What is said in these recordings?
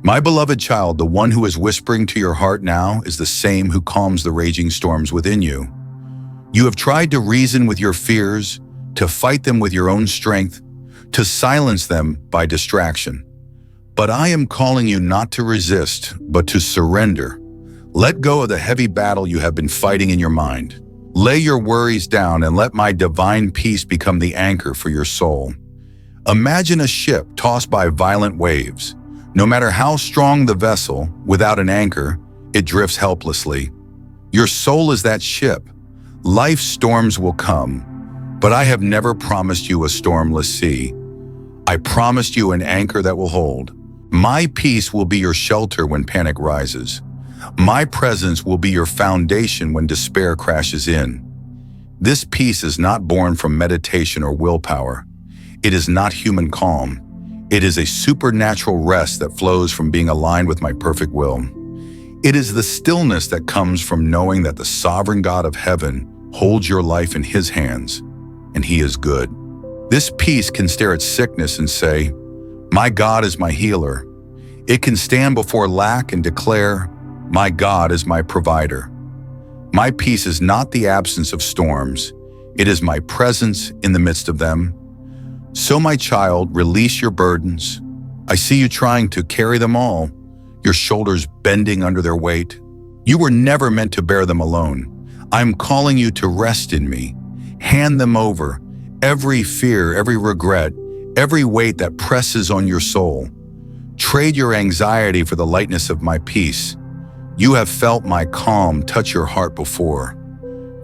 My beloved child, the one who is whispering to your heart now is the same who calms the raging storms within you. You have tried to reason with your fears, to fight them with your own strength, to silence them by distraction. But I am calling you not to resist, but to surrender. Let go of the heavy battle you have been fighting in your mind. Lay your worries down and let my divine peace become the anchor for your soul. Imagine a ship tossed by violent waves. No matter how strong the vessel, without an anchor, it drifts helplessly. Your soul is that ship. Life's storms will come, but I have never promised you a stormless sea. I promised you an anchor that will hold. My peace will be your shelter when panic rises. My presence will be your foundation when despair crashes in. This peace is not born from meditation or willpower. It is not human calm. It is a supernatural rest that flows from being aligned with my perfect will. It is the stillness that comes from knowing that the sovereign God of heaven holds your life in His hands, and He is good. This peace can stare at sickness and say, "My God is my healer." It can stand before lack and declare, "My God is my provider." My peace is not the absence of storms. It is my presence in the midst of them. So, my child, release your burdens. I see you trying to carry them all, your shoulders bending under their weight. You were never meant to bear them alone. I'm calling you to rest in me. Hand them over, every fear, every regret, every weight that presses on your soul. Trade your anxiety for the lightness of my peace. You have felt my calm touch your heart before.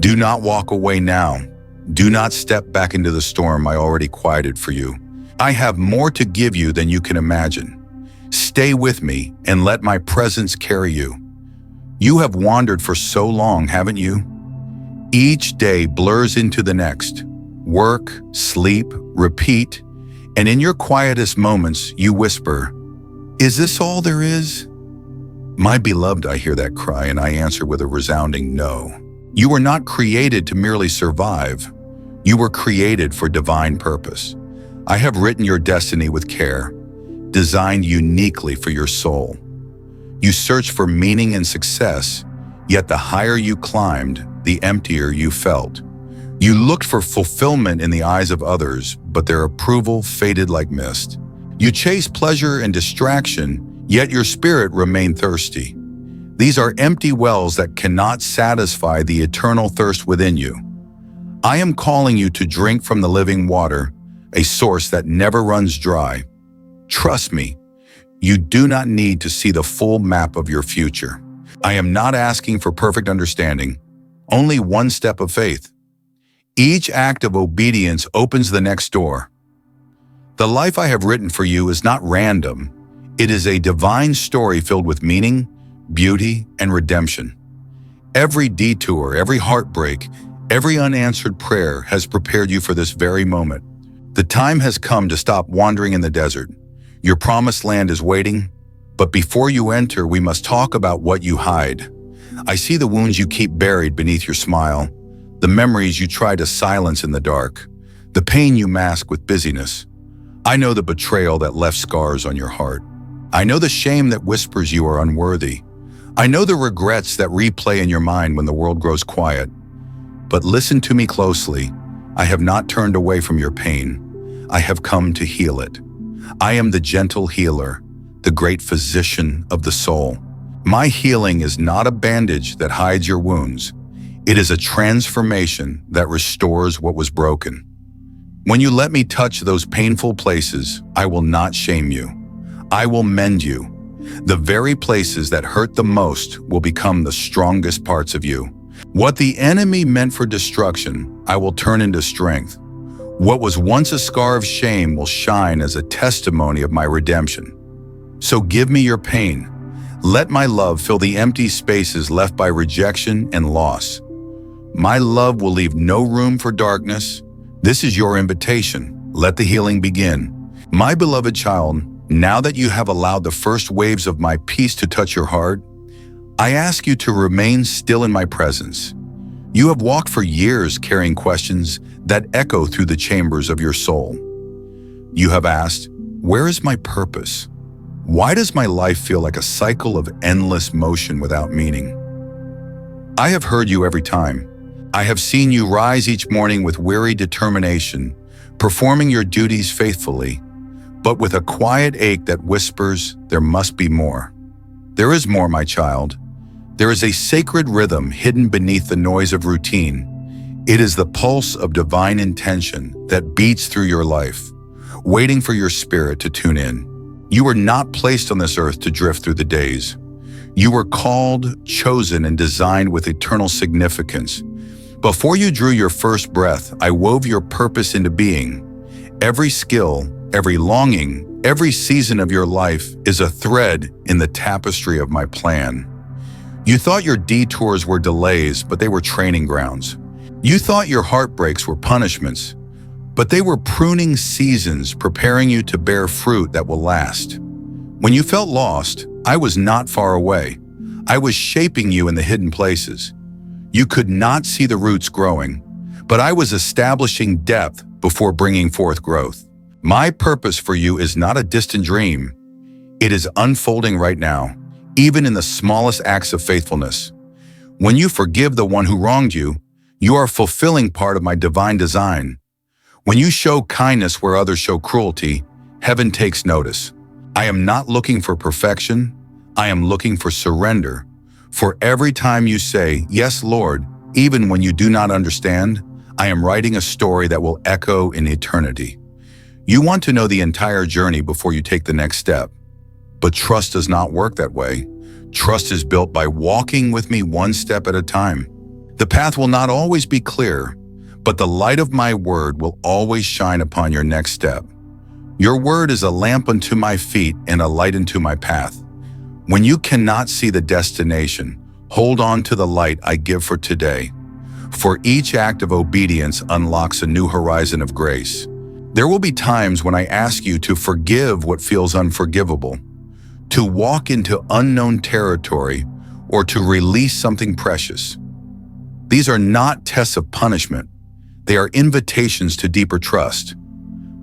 Do not walk away now. Do not step back into the storm I already quieted for you. I have more to give you than you can imagine. Stay with me and let my presence carry you. You have wandered for so long, haven't you? Each day blurs into the next. Work, sleep, repeat, and in your quietest moments, you whisper, "Is this all there is?" My beloved, I hear that cry, and I answer with a resounding no. You were not created to merely survive. You were created for divine purpose. I have written your destiny with care, designed uniquely for your soul. You searched for meaning and success, yet the higher you climbed, the emptier you felt. You looked for fulfillment in the eyes of others, but their approval faded like mist. You chased pleasure and distraction, yet your spirit remained thirsty. These are empty wells that cannot satisfy the eternal thirst within you. I am calling you to drink from the living water, a source that never runs dry. Trust me, you do not need to see the full map of your future. I am not asking for perfect understanding, only one step of faith. Each act of obedience opens the next door. The life I have written for you is not random. It is a divine story filled with meaning, beauty, and redemption. Every detour, every heartbreak, every unanswered prayer has prepared you for this very moment. The time has come to stop wandering in the desert. Your promised land is waiting, but before you enter, we must talk about what you hide. I see the wounds you keep buried beneath your smile, the memories you try to silence in the dark, the pain you mask with busyness. I know the betrayal that left scars on your heart. I know the shame that whispers you are unworthy. I know the regrets that replay in your mind when the world grows quiet. But listen to me closely. I have not turned away from your pain. I have come to heal it. I am the gentle healer, the great physician of the soul. My healing is not a bandage that hides your wounds. It is a transformation that restores what was broken. When you let me touch those painful places, I will not shame you. I will mend you. The very places that hurt the most will become the strongest parts of you. What the enemy meant for destruction, I will turn into strength. What was once a scar of shame will shine as a testimony of my redemption. So give me your pain. Let my love fill the empty spaces left by rejection and loss. My love will leave no room for darkness. This is your invitation. Let the healing begin. My beloved child, now that you have allowed the first waves of my peace to touch your heart, I ask you to remain still in my presence. You have walked for years carrying questions that echo through the chambers of your soul. You have asked, "Where is my purpose? Why does my life feel like a cycle of endless motion without meaning? I have heard you every time. I have seen you rise each morning with weary determination, performing your duties faithfully, but with a quiet ache that whispers, there must be more. There is more, my child. There is a sacred rhythm hidden beneath the noise of routine. It is the pulse of divine intention that beats through your life, waiting for your spirit to tune in. You were not placed on this earth to drift through the days. You were called, chosen, and designed with eternal significance. Before you drew your first breath, I wove your purpose into being. Every skill, every longing, every season of your life is a thread in the tapestry of my plan. You thought your detours were delays, but they were training grounds. You thought your heartbreaks were punishments, but they were pruning seasons preparing you to bear fruit that will last. When you felt lost, I was not far away. I was shaping you in the hidden places. You could not see the roots growing, but I was establishing depth before bringing forth growth. My purpose for you is not a distant dream. It is unfolding right now, even in the smallest acts of faithfulness. When you forgive the one who wronged you, you are fulfilling part of my divine design. When you show kindness where others show cruelty, heaven takes notice. I am not looking for perfection. I am looking for surrender. For every time you say, "Yes, Lord," even when you do not understand, I am writing a story that will echo in eternity. You want to know the entire journey before you take the next step. But trust does not work that way. Trust is built by walking with me one step at a time. The path will not always be clear, but the light of my word will always shine upon your next step. Your word is a lamp unto my feet and a light unto my path. When you cannot see the destination, hold on to the light I give for today. For each act of obedience unlocks a new horizon of grace. There will be times when I ask you to forgive what feels unforgivable, to walk into unknown territory, or to release something precious. These are not tests of punishment. They are invitations to deeper trust.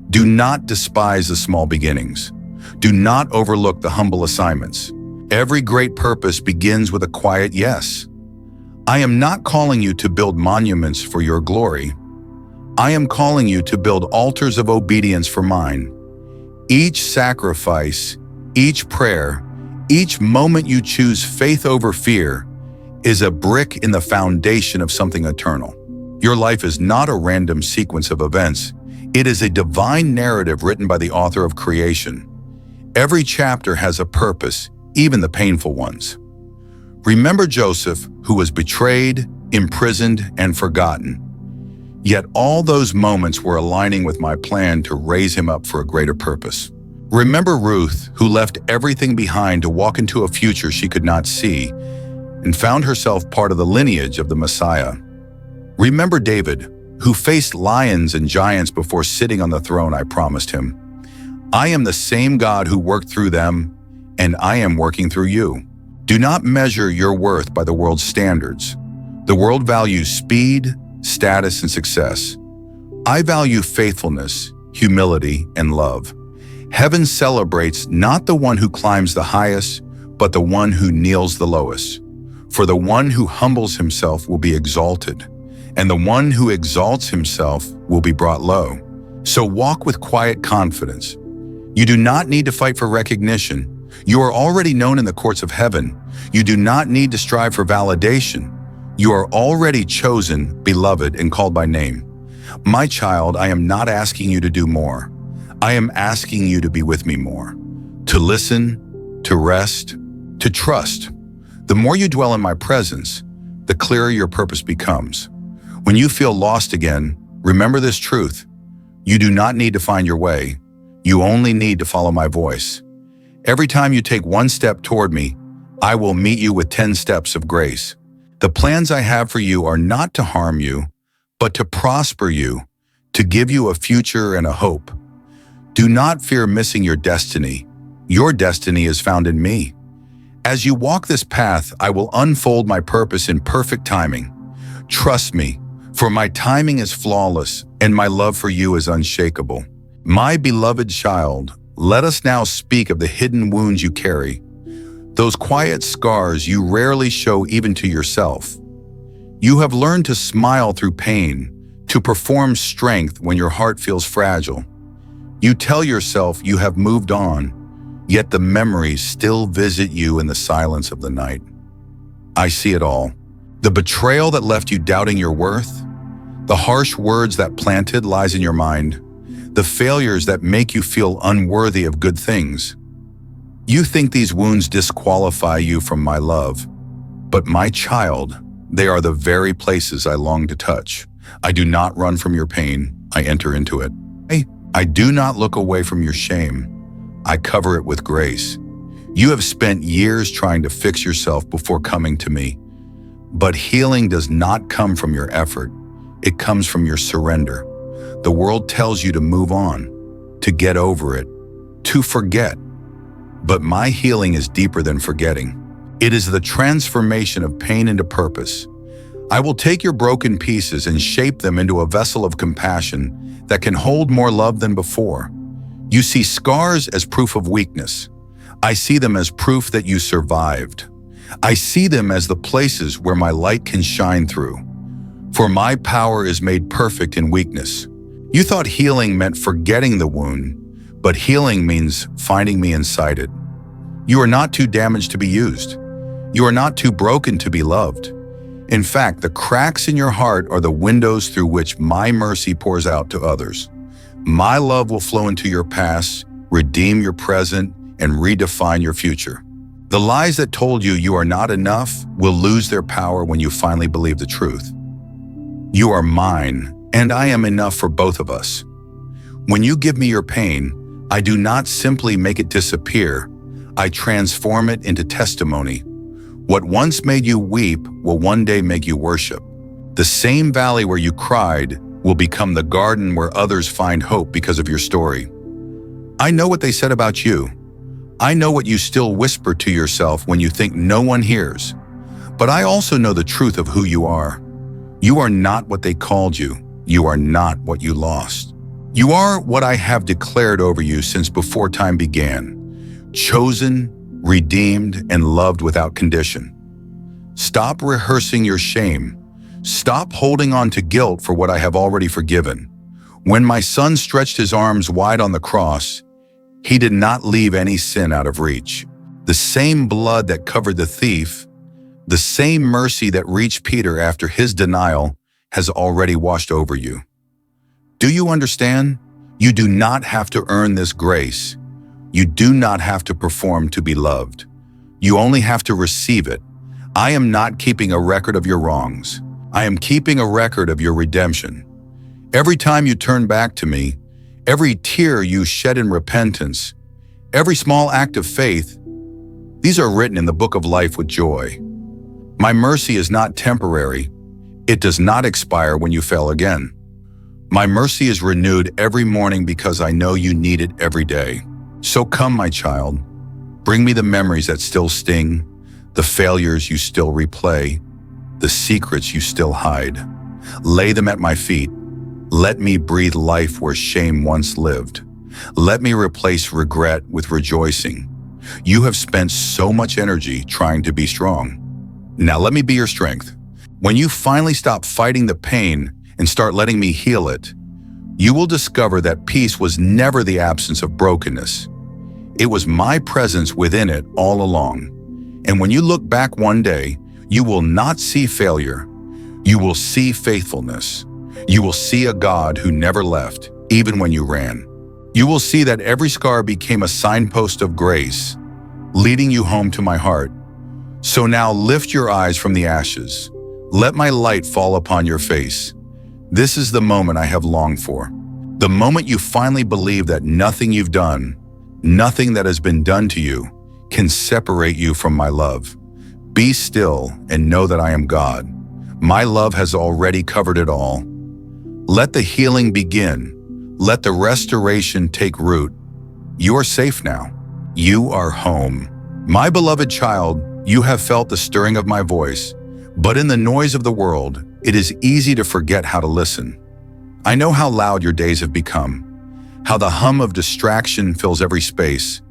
Do not despise the small beginnings. Do not overlook the humble assignments. Every great purpose begins with a quiet yes. I am not calling you to build monuments for your glory. I am calling you to build altars of obedience for mine. Each sacrifice, each prayer, each moment you choose faith over fear is a brick in the foundation of something eternal. Your life is not a random sequence of events. It is a divine narrative written by the author of creation. Every chapter has a purpose, even the painful ones. Remember Joseph, who was betrayed, imprisoned, and forgotten. Yet all those moments were aligning with my plan to raise him up for a greater purpose. Remember Ruth, who left everything behind to walk into a future she could not see and found herself part of the lineage of the Messiah. Remember David, who faced lions and giants before sitting on the throne I promised him. I am the same God who worked through them, and I am working through you. Do not measure your worth by the world's standards. The world values speed, status, and success. I value faithfulness, humility, and love. Heaven celebrates not the one who climbs the highest, but the one who kneels the lowest. For the one who humbles himself will be exalted, and the one who exalts himself will be brought low. So walk with quiet confidence. You do not need to fight for recognition. You are already known in the courts of heaven. You do not need to strive for validation. You are already chosen, beloved, and called by name. My child, I am not asking you to do more. I am asking you to be with me more, to listen, to rest, to trust. The more you dwell in my presence, the clearer your purpose becomes. When you feel lost again, remember this truth. You do not need to find your way. You only need to follow my voice. Every time you take one step toward me, I will meet you with 10 steps of grace. The plans I have for you are not to harm you, but to prosper you, to give you a future and a hope. Do not fear missing your destiny. Your destiny is found in me. As you walk this path, I will unfold my purpose in perfect timing. Trust me, for my timing is flawless and my love for you is unshakable. My beloved child, let us now speak of the hidden wounds you carry, those quiet scars you rarely show even to yourself. You have learned to smile through pain, to perform strength when your heart feels fragile. You tell yourself you have moved on, yet the memories still visit you in the silence of the night. I see it all. The betrayal that left you doubting your worth, the harsh words that planted lies in your mind, the failures that make you feel unworthy of good things. You think these wounds disqualify you from my love, but my child, they are the very places I long to touch. I do not run from your pain, I enter into it. I do not look away from your shame, I cover it with grace. You have spent years trying to fix yourself before coming to me, but healing does not come from your effort, it comes from your surrender. The world tells you to move on, to get over it, to forget. But my healing is deeper than forgetting. It is the transformation of pain into purpose. I will take your broken pieces and shape them into a vessel of compassion that can hold more love than before. You see scars as proof of weakness. I see them as proof that you survived. I see them as the places where my light can shine through. For my power is made perfect in weakness. You thought healing meant forgetting the wound, but healing means finding me inside it. You are not too damaged to be used. You are not too broken to be loved. In fact, the cracks in your heart are the windows through which my mercy pours out to others. My love will flow into your past, redeem your present, and redefine your future. The lies that told you you are not enough will lose their power when you finally believe the truth. You are mine, and I am enough for both of us. When you give me your pain, I do not simply make it disappear. I transform it into testimony. What once made you weep will one day make you worship. The same valley where you cried will become the garden where others find hope because of your story. I know what they said about you. I know what you still whisper to yourself when you think no one hears. But I also know the truth of who you are. You are not what they called you. You are not what you lost. You are what I have declared over you since before time began. Chosen, redeemed, and loved without condition. Stop rehearsing your shame. Stop holding on to guilt for what I have already forgiven. When my son stretched his arms wide on the cross, he did not leave any sin out of reach. The same blood that covered the thief, the same mercy that reached Peter after his denial, has already washed over you. Do you understand? You do not have to earn this grace. You do not have to perform to be loved. You only have to receive it. I am not keeping a record of your wrongs. I am keeping a record of your redemption. Every time you turn back to me, every tear you shed in repentance, every small act of faith, these are written in the book of life with joy. My mercy is not temporary. It does not expire when you fail again. My mercy is renewed every morning because I know you need it every day. So come, my child, bring me the memories that still sting, the failures you still replay, the secrets you still hide. Lay them at my feet. Let me breathe life where shame once lived. Let me replace regret with rejoicing. You have spent so much energy trying to be strong. Now let me be your strength. When you finally stop fighting the pain and start letting me heal it, you will discover that peace was never the absence of brokenness. It was my presence within it all along. And when you look back one day, you will not see failure. You will see faithfulness. You will see a God who never left, even when you ran. You will see that every scar became a signpost of grace, leading you home to my heart. So now lift your eyes from the ashes. Let my light fall upon your face. This is the moment I have longed for. The moment you finally believe that nothing you've done, nothing that has been done to you, can separate you from my love. Be still and know that I am God. My love has already covered it all. Let the healing begin. Let the restoration take root. You are safe now. You are home. My beloved child, you have felt the stirring of my voice, but in the noise of the world, it is easy to forget how to listen. I know how loud your days have become, how the hum of distraction fills every space,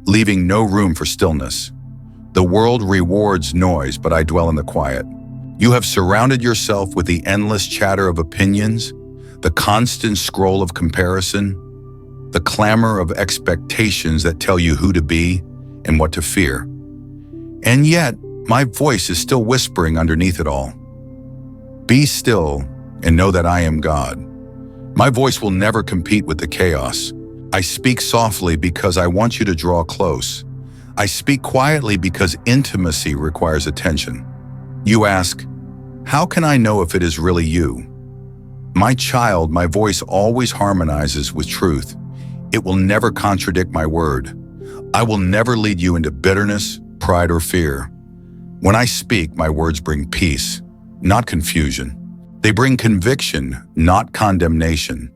leaving no room for stillness. The world rewards noise, but I dwell in the quiet. You have surrounded yourself with the endless chatter of opinions, the constant scroll of comparison, the clamor of expectations that tell you who to be and what to fear. And yet, my voice is still whispering underneath it all. Be still and know that I am God. My voice will never compete with the chaos. I speak softly because I want you to draw close. I speak quietly because intimacy requires attention. You ask, how can I know if it is really you? My child, my voice always harmonizes with truth. It will never contradict my word. I will never lead you into bitterness, pride, or fear. When I speak, my words bring peace, not confusion. They bring conviction, not condemnation.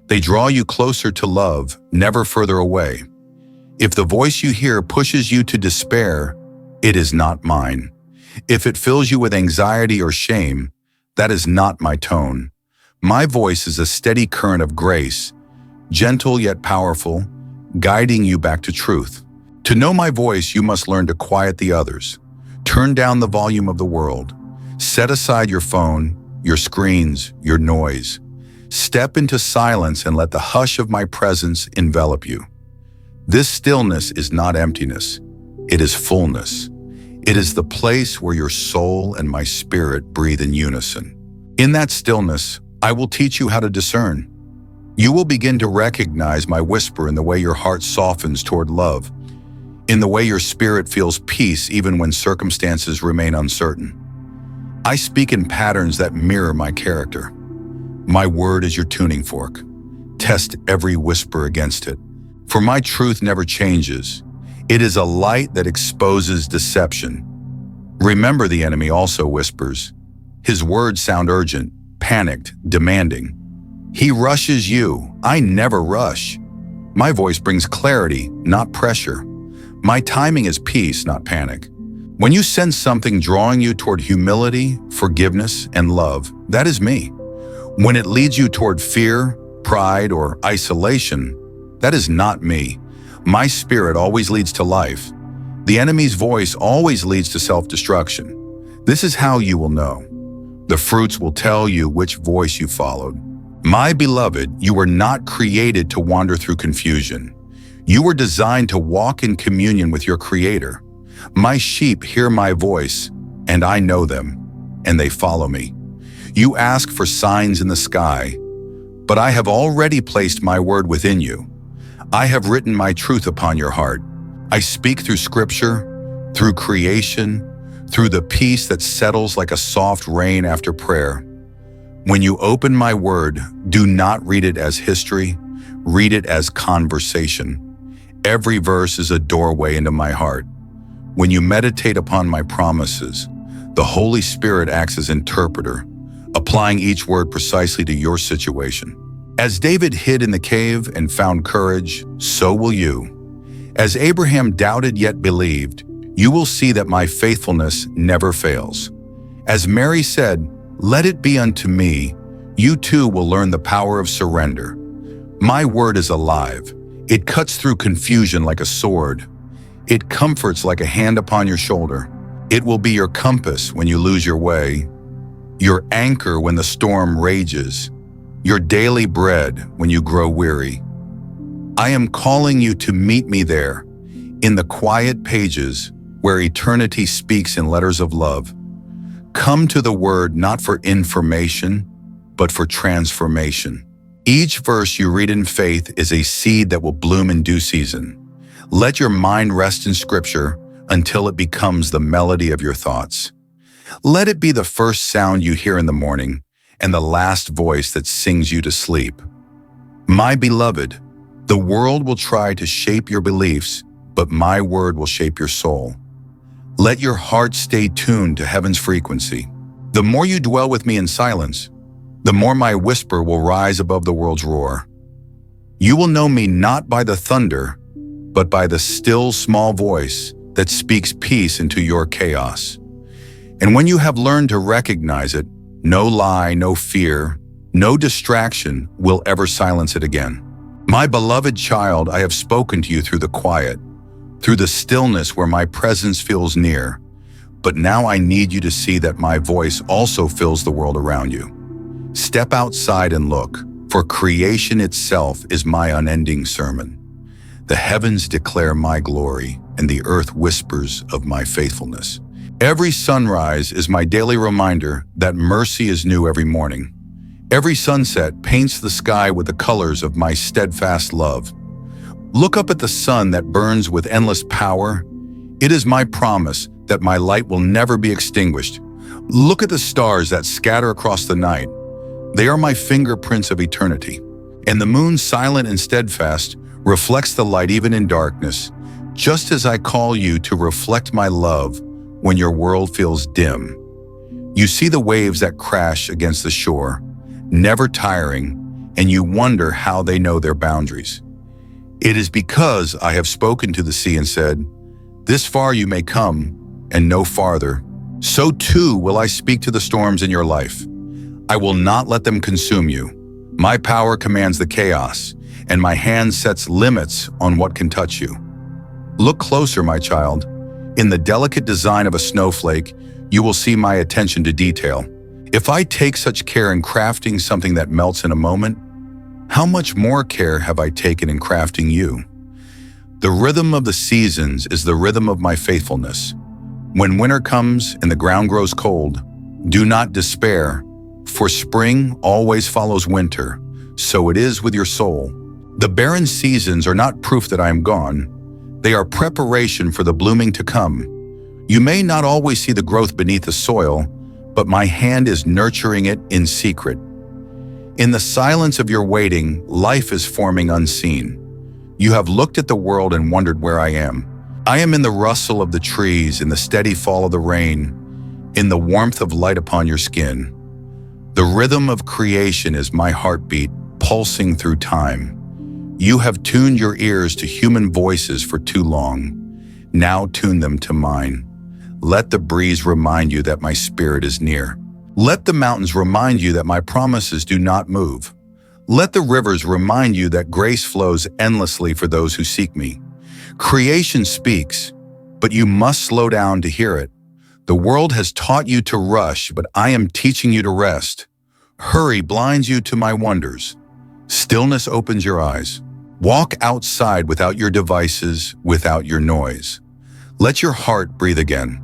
They draw you closer to love, never further away. If the voice you hear pushes you to despair, it is not mine. If it fills you with anxiety or shame, that is not my tone. My voice is a steady current of grace, gentle yet powerful, guiding you back to truth. To know my voice, you must learn to quiet the others. Turn down the volume of the world. Set aside your phone, your screens, your noise. Step into silence and let the hush of my presence envelop you. This stillness is not emptiness. It is fullness. It is the place where your soul and my spirit breathe in unison. In that stillness, I will teach you how to discern. You will begin to recognize my whisper in the way your heart softens toward love, in the way your spirit feels peace even when circumstances remain uncertain. I speak in patterns that mirror my character. My word is your tuning fork. Test every whisper against it, for my truth never changes. It is a light that exposes deception. Remember, the enemy also whispers. His words sound urgent, panicked, demanding. He rushes you. I never rush. My voice brings clarity, not pressure. My timing is peace, not panic. When you sense something drawing you toward humility, forgiveness, and love, that is me. When it leads you toward fear, pride, or isolation, that is not me. My spirit always leads to life. The enemy's voice always leads to self-destruction. This is how you will know. The fruits will tell you which voice you followed. My beloved, you were not created to wander through confusion. You were designed to walk in communion with your Creator. My sheep hear my voice, and I know them, and they follow me. You ask for signs in the sky, but I have already placed my word within you. I have written my truth upon your heart. I speak through Scripture, through creation, through the peace that settles like a soft rain after prayer. When you open my word, do not read it as history, read it as conversation. Every verse is a doorway into my heart. When you meditate upon my promises, the Holy Spirit acts as interpreter, applying each word precisely to your situation. As David hid in the cave and found courage, so will you. As Abraham doubted yet believed, you will see that my faithfulness never fails. As Mary said, "Let it be unto me," you too will learn the power of surrender. My word is alive. It cuts through confusion like a sword. It comforts like a hand upon your shoulder. It will be your compass when you lose your way, your anchor when the storm rages, your daily bread when you grow weary. I am calling you to meet me there, in the quiet pages where eternity speaks in letters of love. Come to the word not for information, but for transformation. Each verse you read in faith is a seed that will bloom in due season. Let your mind rest in Scripture until it becomes the melody of your thoughts. Let it be the first sound you hear in the morning and the last voice that sings you to sleep. My beloved, the world will try to shape your beliefs, but my word will shape your soul. Let your heart stay tuned to heaven's frequency. The more you dwell with me in silence, the more my whisper will rise above the world's roar. You will know me not by the thunder, but by the still small voice that speaks peace into your chaos. And when you have learned to recognize it, no lie, no fear, no distraction will ever silence it again. My beloved child, I have spoken to you through the quiet, through the stillness where my presence feels near. But now I need you to see that my voice also fills the world around you. Step outside and look, for creation itself is my unending sermon. The heavens declare my glory, and the earth whispers of my faithfulness. Every sunrise is my daily reminder that mercy is new every morning. Every sunset paints the sky with the colors of my steadfast love. Look up at the sun that burns with endless power. It is my promise that my light will never be extinguished. Look at the stars that scatter across the night. They are my fingerprints of eternity. And the moon, silent and steadfast, reflects the light even in darkness, just as I call you to reflect my love when your world feels dim. You see the waves that crash against the shore, never tiring, and you wonder how they know their boundaries. It is because I have spoken to the sea and said, "This far you may come, and no farther." So too will I speak to the storms in your life. I will not let them consume you. My power commands the chaos, and my hand sets limits on what can touch you. Look closer, my child. In the delicate design of a snowflake, you will see my attention to detail. If I take such care in crafting something that melts in a moment, how much more care have I taken in crafting you? The rhythm of the seasons is the rhythm of my faithfulness. When winter comes and the ground grows cold, do not despair, for spring always follows winter. So it is with your soul. The barren seasons are not proof that I am gone. They are preparation for the blooming to come. You may not always see the growth beneath the soil, but my hand is nurturing it in secret. In the silence of your waiting, life is forming unseen. You have looked at the world and wondered where I am. I am in the rustle of the trees, in the steady fall of the rain, in the warmth of light upon your skin. The rhythm of creation is my heartbeat, pulsing through time. You have tuned your ears to human voices for too long. Now tune them to mine. Let the breeze remind you that my spirit is near. Let the mountains remind you that my promises do not move. Let the rivers remind you that grace flows endlessly for those who seek me. Creation speaks, but you must slow down to hear it. The world has taught you to rush, but I am teaching you to rest. Hurry blinds you to my wonders. Stillness opens your eyes. Walk outside without your devices, without your noise. Let your heart breathe again.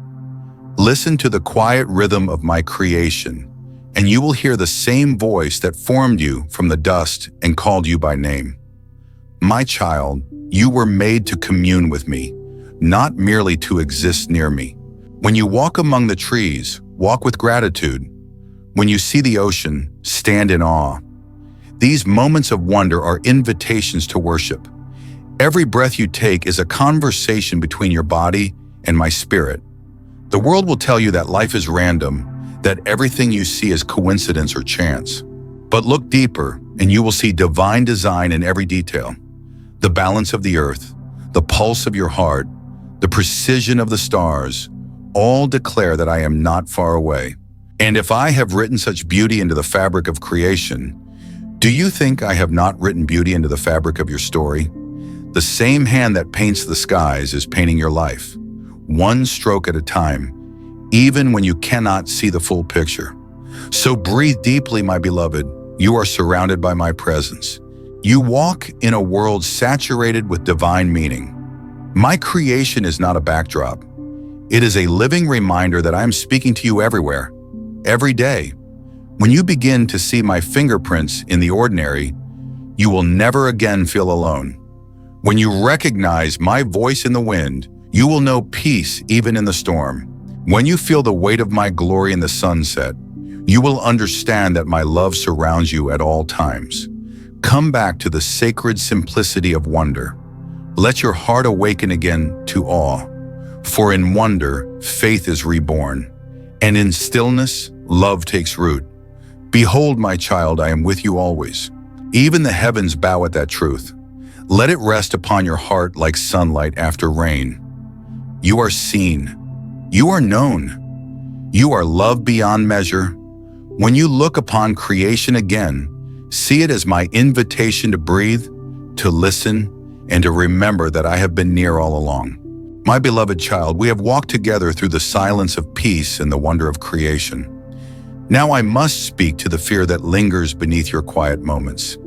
Listen to the quiet rhythm of my creation, and you will hear the same voice that formed you from the dust and called you by name. My child, you were made to commune with me, not merely to exist near me. When you walk among the trees, walk with gratitude. When you see the ocean, stand in awe. These moments of wonder are invitations to worship. Every breath you take is a conversation between your body and my spirit. The world will tell you that life is random, that everything you see is coincidence or chance. But look deeper, and you will see divine design in every detail. The balance of the earth, the pulse of your heart, the precision of the stars, all declare that I am not far away. And if I have written such beauty into the fabric of creation, do you think I have not written beauty into the fabric of your story? The same hand that paints the skies is painting your life, one stroke at a time, even when you cannot see the full picture. So breathe deeply, my beloved. You are surrounded by my presence. You walk in a world saturated with divine meaning. My creation is not a backdrop. It is a living reminder that I am speaking to you everywhere, every day. When you begin to see my fingerprints in the ordinary, you will never again feel alone. When you recognize my voice in the wind, you will know peace even in the storm. When you feel the weight of my glory in the sunset, you will understand that my love surrounds you at all times. Come back to the sacred simplicity of wonder. Let your heart awaken again to awe. For in wonder, faith is reborn, and in stillness, love takes root. Behold, my child, I am with you always. Even the heavens bow at that truth. Let it rest upon your heart like sunlight after rain. You are seen. You are known. You are loved beyond measure. When you look upon creation again, see it as my invitation to breathe, to listen, and to remember that I have been near all along. My beloved child, we have walked together through the silence of peace and the wonder of creation. Now I must speak to the fear that lingers beneath your quiet moments.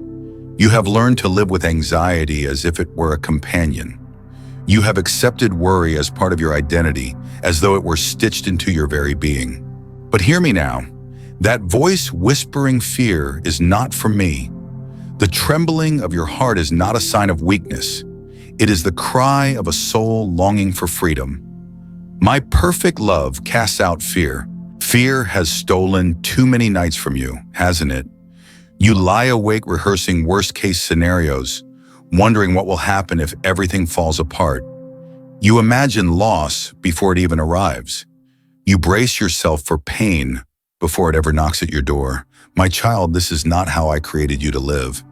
You have learned to live with anxiety as if it were a companion. You have accepted worry as part of your identity, as though it were stitched into your very being. But hear me now. That voice whispering fear is not from me. The trembling of your heart is not a sign of weakness. It is the cry of a soul longing for freedom. My perfect love casts out fear. Fear has stolen too many nights from you, hasn't it? You lie awake rehearsing worst-case scenarios, wondering what will happen if everything falls apart. You imagine loss before it even arrives. You brace yourself for pain before it ever knocks at your door. My child, this is not how I created you to live.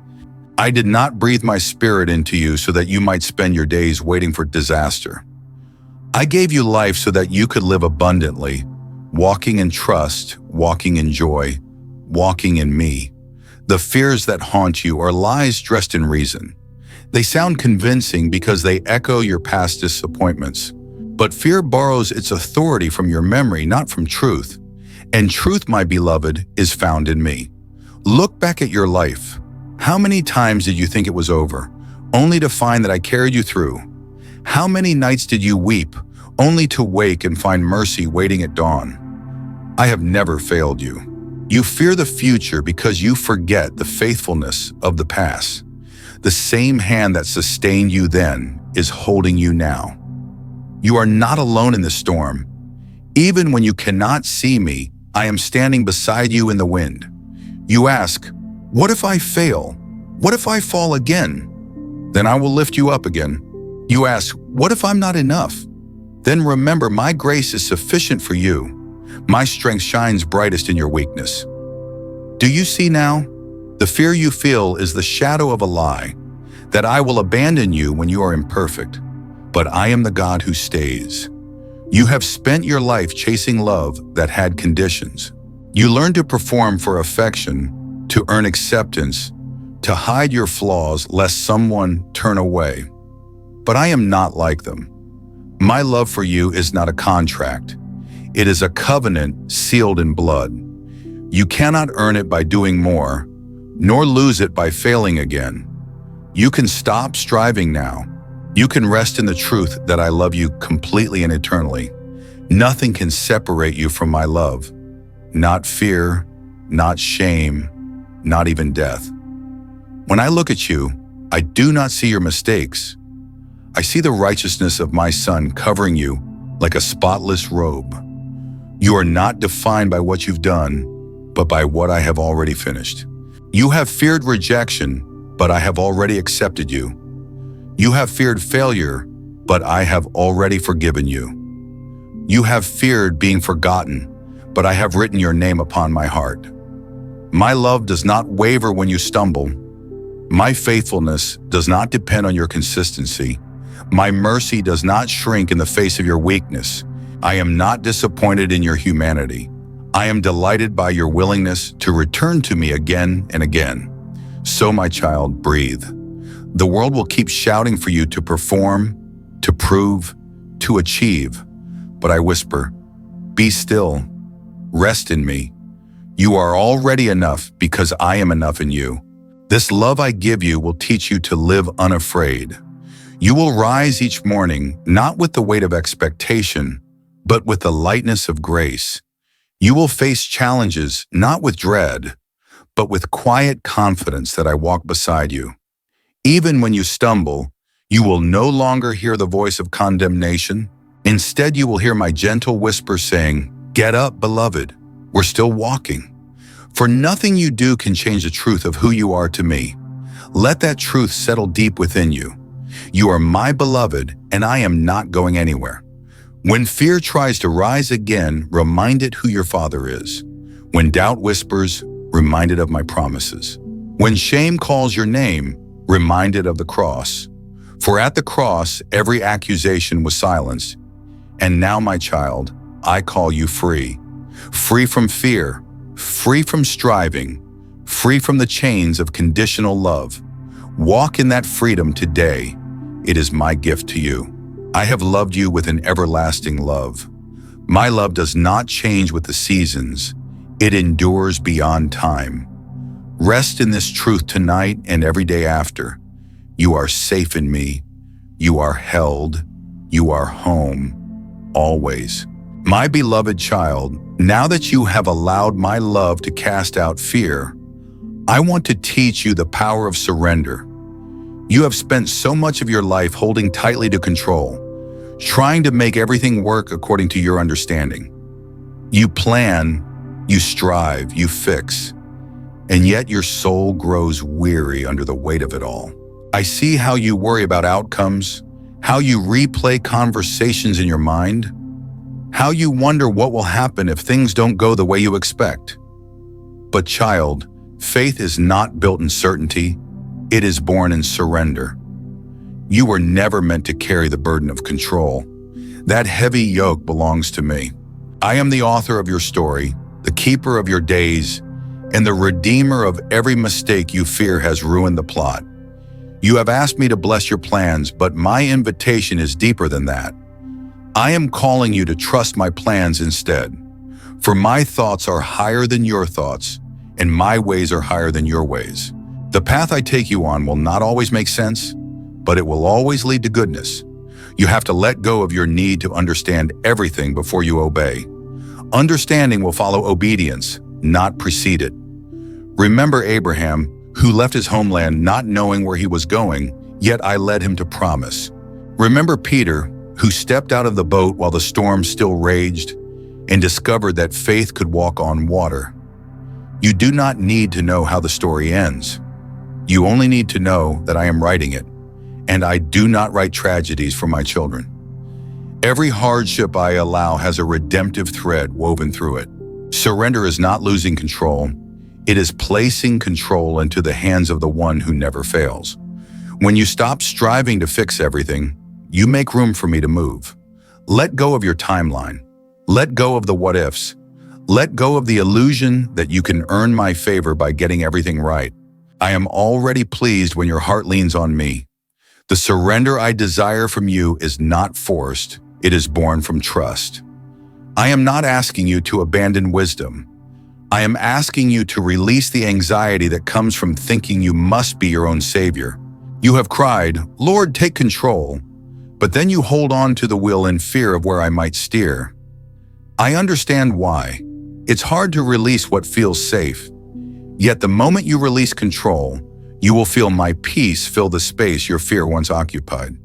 I did not breathe my spirit into you so that you might spend your days waiting for disaster. I gave you life so that you could live abundantly, walking in trust, walking in joy, walking in me. The fears that haunt you are lies dressed in reason. They sound convincing because they echo your past disappointments. But fear borrows its authority from your memory, not from truth. And truth, my beloved, is found in me. Look back at your life. How many times did you think it was over, only to find that I carried you through? How many nights did you weep, only to wake and find mercy waiting at dawn? I have never failed you. You fear the future because you forget the faithfulness of the past. The same hand that sustained you then is holding you now. You are not alone in the storm. Even when you cannot see me, I am standing beside you in the wind. You ask, what if I fail? What if I fall again? Then I will lift you up again. You ask, what if I'm not enough? Then remember, my grace is sufficient for you. My strength shines brightest in your weakness. Do you see now? The fear you feel is the shadow of a lie, that I will abandon you when you are imperfect. But I am the God who stays. You have spent your life chasing love that had conditions. You learned to perform for affection, to earn acceptance, to hide your flaws lest someone turn away. But I am not like them. My love for you is not a contract. It is a covenant sealed in blood. You cannot earn it by doing more, nor lose it by failing again. You can stop striving now. You can rest in the truth that I love you completely and eternally. Nothing can separate you from my love. Not fear, not shame, not even death. When I look at you, I do not see your mistakes. I see the righteousness of my Son covering you like a spotless robe. You are not defined by what you've done, but by what I have already finished. You have feared rejection, but I have already accepted you. You have feared failure, but I have already forgiven you. You have feared being forgotten, but I have written your name upon my heart. My love does not waver when you stumble. My faithfulness does not depend on your consistency. My mercy does not shrink in the face of your weakness. I am not disappointed in your humanity. I am delighted by your willingness to return to me again and again. So, my child, breathe. The world will keep shouting for you to perform, to prove, to achieve. But I whisper, be still, rest in me. You are already enough because I am enough in you. This love I give you will teach you to live unafraid. You will rise each morning not with the weight of expectation, but with the lightness of grace. You will face challenges not with dread, but with quiet confidence that I walk beside you. Even when you stumble, you will no longer hear the voice of condemnation. Instead, you will hear my gentle whisper saying, get up, beloved, we're still walking. For nothing you do can change the truth of who you are to me. Let that truth settle deep within you. You are my beloved, and I am not going anywhere. When fear tries to rise again, remind it who your Father is. When doubt whispers, remind it of my promises. When shame calls your name, remind it of the cross. For at the cross, every accusation was silenced. And now, my child, I call you free. Free from fear, free from striving, free from the chains of conditional love. Walk in that freedom today. It is my gift to you. I have loved you with an everlasting love. My love does not change with the seasons. It endures beyond time. Rest in this truth tonight and every day after. You are safe in me. You are held. You are home. Always. My beloved child, now that you have allowed my love to cast out fear, I want to teach you the power of surrender. You have spent so much of your life holding tightly to control, trying to make everything work according to your understanding. You plan, you strive, you fix, and yet your soul grows weary under the weight of it all. I see how you worry about outcomes, how you replay conversations in your mind, how you wonder what will happen if things don't go the way you expect. But child, faith is not built in certainty, it is born in surrender. You were never meant to carry the burden of control. That heavy yoke belongs to me. I am the author of your story, the keeper of your days, and the redeemer of every mistake you fear has ruined the plot. You have asked me to bless your plans, but my invitation is deeper than that. I am calling you to trust my plans instead. For my thoughts are higher than your thoughts, and my ways are higher than your ways. The path I take you on will not always make sense, but it will always lead to goodness. You have to let go of your need to understand everything before you obey. Understanding will follow obedience, not precede it. Remember Abraham, who left his homeland not knowing where he was going, yet I led him to promise. Remember Peter, who stepped out of the boat while the storm still raged and discovered that faith could walk on water. You do not need to know how the story ends. You only need to know that I am writing it, and I do not write tragedies for my children. Every hardship I allow has a redemptive thread woven through it. Surrender is not losing control. It is placing control into the hands of the one who never fails. When you stop striving to fix everything, you make room for me to move. Let go of your timeline. Let go of the what-ifs. Let go of the illusion that you can earn my favor by getting everything right. I am already pleased when your heart leans on me. The surrender I desire from you is not forced. It is born from trust. I am not asking you to abandon wisdom. I am asking you to release the anxiety that comes from thinking you must be your own savior. You have cried, "Lord, take control," but then you hold on to the wheel in fear of where I might steer. I understand why. It's hard to release what feels safe. Yet the moment you release control, you will feel my peace fill the space your fear once occupied.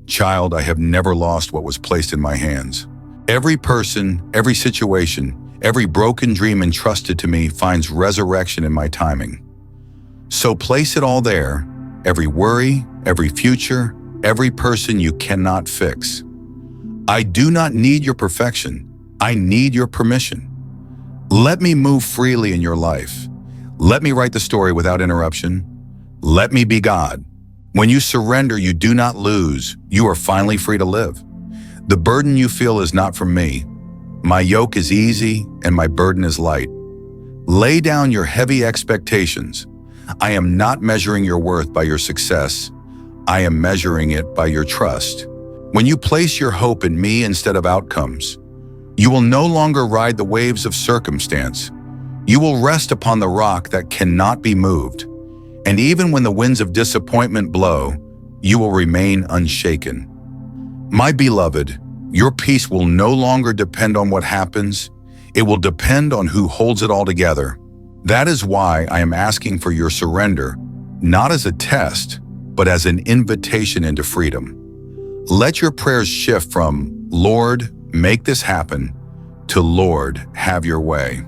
Child, I have never lost what was placed in my hands. Every person, every situation, every broken dream entrusted to me finds resurrection in my timing. So place it all there, every worry, every future, every person you cannot fix. I do not need your perfection. I need your permission. Let me move freely in your life. Let me write the story without interruption. Let me be God. When you surrender, you do not lose. You are finally free to live. The burden you feel is not from me. My yoke is easy and my burden is light. Lay down your heavy expectations. I am not measuring your worth by your success. I am measuring it by your trust. When you place your hope in me instead of outcomes, you will no longer ride the waves of circumstance. You will rest upon the rock that cannot be moved. And even when the winds of disappointment blow, you will remain unshaken. My beloved, your peace will no longer depend on what happens. It will depend on who holds it all together. That is why I am asking for your surrender, not as a test, but as an invitation into freedom. Let your prayers shift from, "Lord, make this happen," to, "Lord, have your way."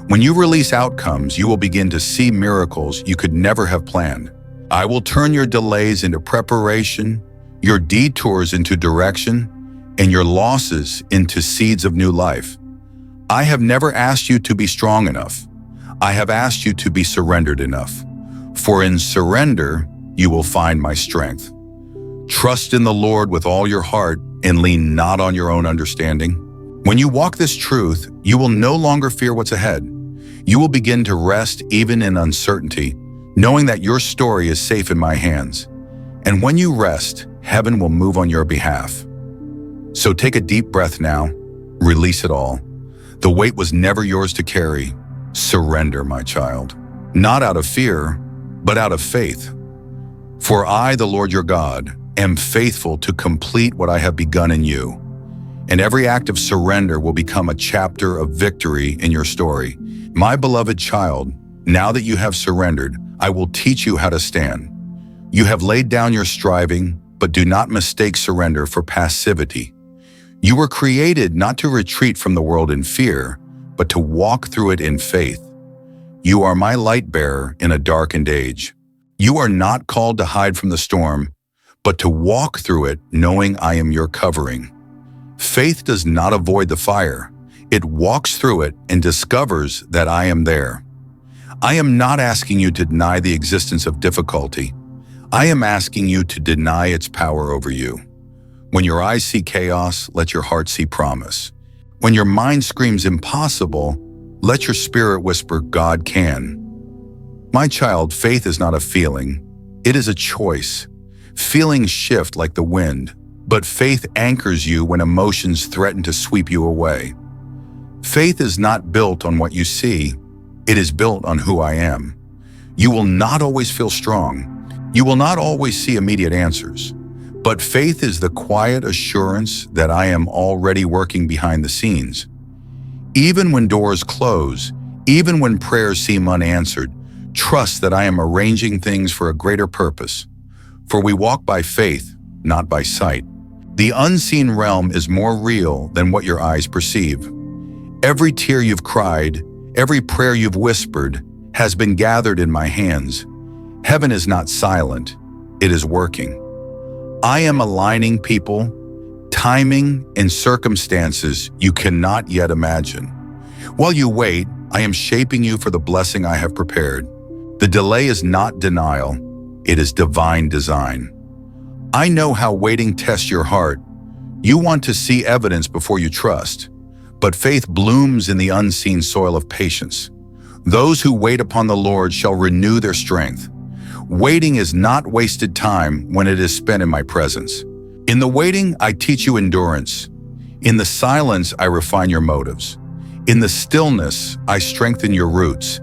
When you release outcomes, you will begin to see miracles you could never have planned. I will turn your delays into preparation, your detours into direction, and your losses into seeds of new life. I have never asked you to be strong enough. I have asked you to be surrendered enough. For in surrender, you will find my strength. Trust in the Lord with all your heart and lean not on your own understanding. When you walk this truth, you will no longer fear what's ahead. You will begin to rest even in uncertainty, knowing that your story is safe in my hands. And when you rest, heaven will move on your behalf. So take a deep breath now, release it all. The weight was never yours to carry. Surrender, my child. Not out of fear, but out of faith. For I, the Lord your God, am faithful to complete what I have begun in you. And every act of surrender will become a chapter of victory in your story. My beloved child, now that you have surrendered, I will teach you how to stand. You have laid down your striving, but do not mistake surrender for passivity. You were created not to retreat from the world in fear, but to walk through it in faith. You are my light bearer in a darkened age. You are not called to hide from the storm, but to walk through it knowing I am your covering. Faith does not avoid the fire. It walks through it and discovers that I am there. I am not asking you to deny the existence of difficulty. I am asking you to deny its power over you. When your eyes see chaos, let your heart see promise. When your mind screams impossible, let your spirit whisper, God can. My child, faith is not a feeling. It is a choice. Feelings shift like the wind, but faith anchors you when emotions threaten to sweep you away. Faith is not built on what you see. It is built on who I am. You will not always feel strong. You will not always see immediate answers. But faith is the quiet assurance that I am already working behind the scenes. Even when doors close, even when prayers seem unanswered, trust that I am arranging things for a greater purpose. For we walk by faith, not by sight. The unseen realm is more real than what your eyes perceive. Every tear you've cried, every prayer you've whispered, has been gathered in my hands. Heaven is not silent, it is working. I am aligning people, timing, and circumstances you cannot yet imagine. While you wait, I am shaping you for the blessing I have prepared. The delay is not denial, it is divine design. I know how waiting tests your heart. You want to see evidence before you trust, but faith blooms in the unseen soil of patience. Those who wait upon the Lord shall renew their strength. Waiting is not wasted time when it is spent in my presence. In the waiting, I teach you endurance. In the silence, I refine your motives. In the stillness, I strengthen your roots.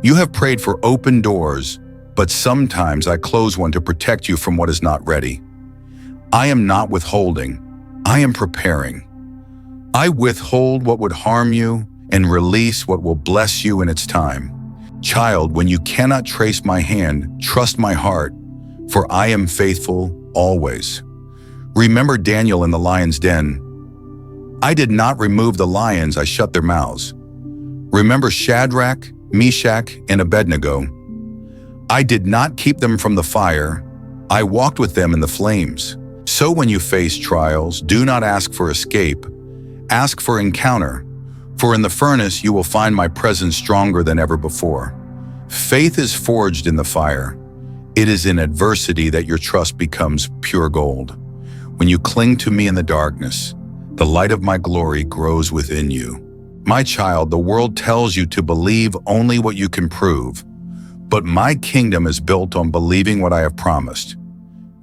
You have prayed for open doors, but sometimes I close one to protect you from what is not ready. I am not withholding, I am preparing. I withhold what would harm you and release what will bless you in its time. Child, when you cannot trace my hand, trust my heart, for I am faithful always. Remember Daniel in the lion's den. I did not remove the lions, I shut their mouths. Remember Shadrach, Meshach, and Abednego. I did not keep them from the fire, I walked with them in the flames. So when you face trials, do not ask for escape, ask for encounter. For in the furnace you will find my presence stronger than ever before. Faith is forged in the fire. It is in adversity that your trust becomes pure gold. When you cling to me in the darkness, the light of my glory grows within you. My child, the world tells you to believe only what you can prove, but my kingdom is built on believing what I have promised.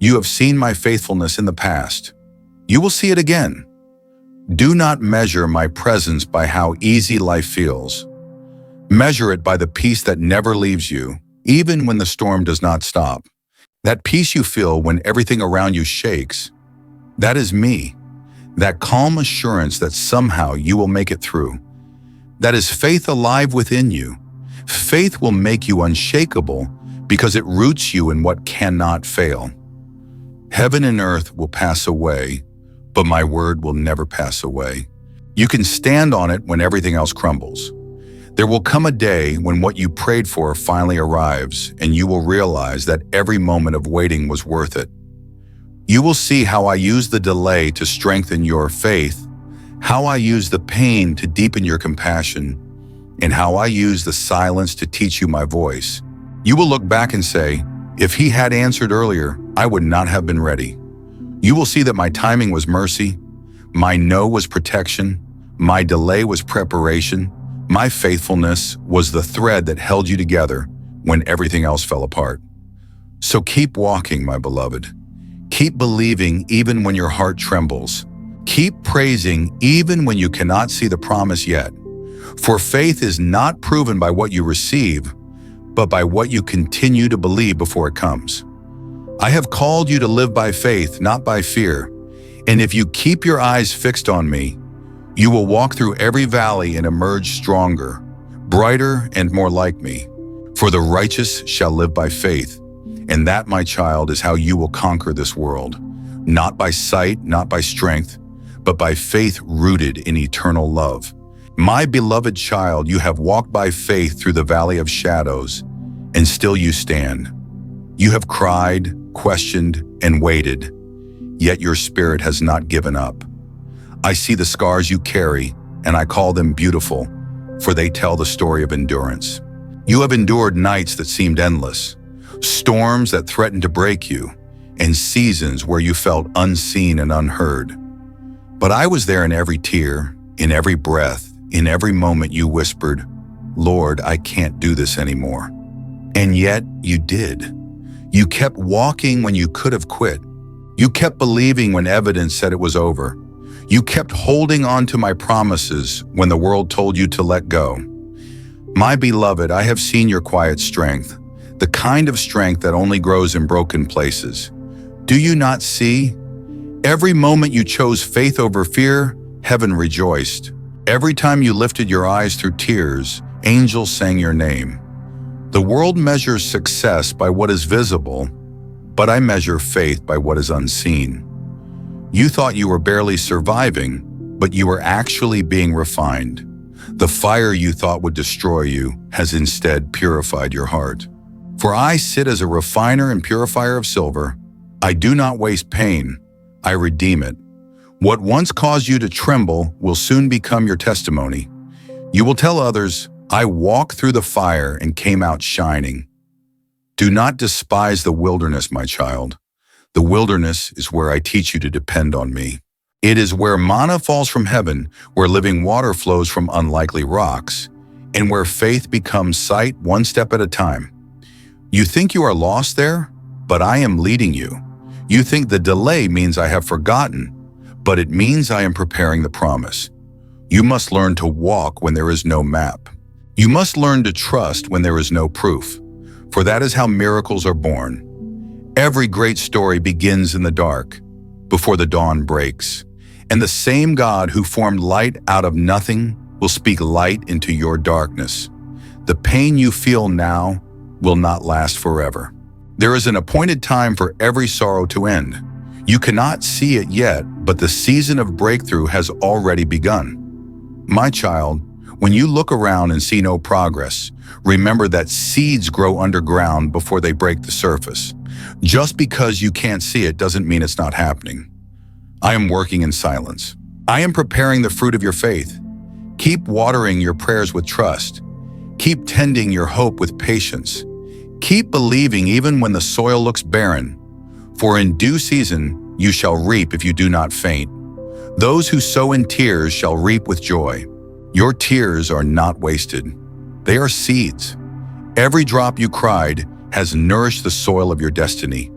You have seen my faithfulness in the past. You will see it again. Do not measure my presence by how easy life feels. Measure it by the peace that never leaves you, even when the storm does not stop. That peace you feel when everything around you shakes, that is me. That calm assurance that somehow you will make it through. That is faith alive within you. Faith will make you unshakable because it roots you in what cannot fail. Heaven and earth will pass away, but my word will never pass away. You can stand on it when everything else crumbles. There will come a day when what you prayed for finally arrives, and you will realize that every moment of waiting was worth it. You will see how I use the delay to strengthen your faith, how I use the pain to deepen your compassion, and how I use the silence to teach you my voice. You will look back and say, if he had answered earlier, I would not have been ready. You will see that my timing was mercy, my no was protection, my delay was preparation, my faithfulness was the thread that held you together, when everything else fell apart. So keep walking, my beloved. Keep believing even when your heart trembles. Keep praising even when you cannot see the promise yet. For faith is not proven by what you receive, but by what you continue to believe before it comes. I have called you to live by faith, not by fear. And if you keep your eyes fixed on me, you will walk through every valley and emerge stronger, brighter, and more like me. For the righteous shall live by faith. And that, my child, is how you will conquer this world. Not by sight, not by strength, but by faith rooted in eternal love. My beloved child, you have walked by faith through the valley of shadows, and still you stand. You have cried, questioned, and waited, yet your spirit has not given up. I see the scars you carry, and I call them beautiful, for they tell the story of endurance. You have endured nights that seemed endless, storms that threatened to break you, and seasons where you felt unseen and unheard. But I was there in every tear, in every breath, in every moment you whispered, "Lord, I can't do this anymore." And yet you did. You kept walking when you could have quit. You kept believing when evidence said it was over. You kept holding on to my promises when the world told you to let go. My beloved, I have seen your quiet strength, the kind of strength that only grows in broken places. Do you not see? Every moment you chose faith over fear, heaven rejoiced. Every time you lifted your eyes through tears, angels sang your name. The world measures success by what is visible, but I measure faith by what is unseen. You thought you were barely surviving, but you were actually being refined. The fire you thought would destroy you has instead purified your heart. For I sit as a refiner and purifier of silver. I do not waste pain, I redeem it. What once caused you to tremble will soon become your testimony. You will tell others, I walked through the fire and came out shining. Do not despise the wilderness, my child. The wilderness is where I teach you to depend on me. It is where manna falls from heaven, where living water flows from unlikely rocks, and where faith becomes sight one step at a time. You think you are lost there, but I am leading you. You think the delay means I have forgotten, but it means I am preparing the promise. You must learn to walk when there is no map. You must learn to trust when there is no proof, for that is how miracles are born. Every great story begins in the dark, before the dawn breaks. And the same God who formed light out of nothing will speak light into your darkness. The pain you feel now will not last forever. There is an appointed time for every sorrow to end. You cannot see it yet, but the season of breakthrough has already begun. My child, when you look around and see no progress, remember that seeds grow underground before they break the surface. Just because you can't see it doesn't mean it's not happening. I am working in silence. I am preparing the fruit of your faith. Keep watering your prayers with trust. Keep tending your hope with patience. Keep believing even when the soil looks barren. For in due season you shall reap if you do not faint. Those who sow in tears shall reap with joy. Your tears are not wasted. They are seeds. Every drop you cried has nourished the soil of your destiny.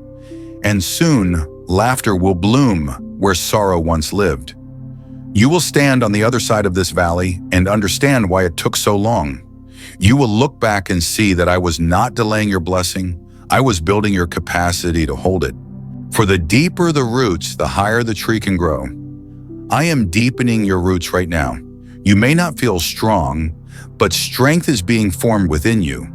And soon, laughter will bloom where sorrow once lived. You will stand on the other side of this valley and understand why it took so long. You will look back and see that I was not delaying your blessing. I was building your capacity to hold it. For the deeper the roots, the higher the tree can grow. I am deepening your roots right now. You may not feel strong, but strength is being formed within you.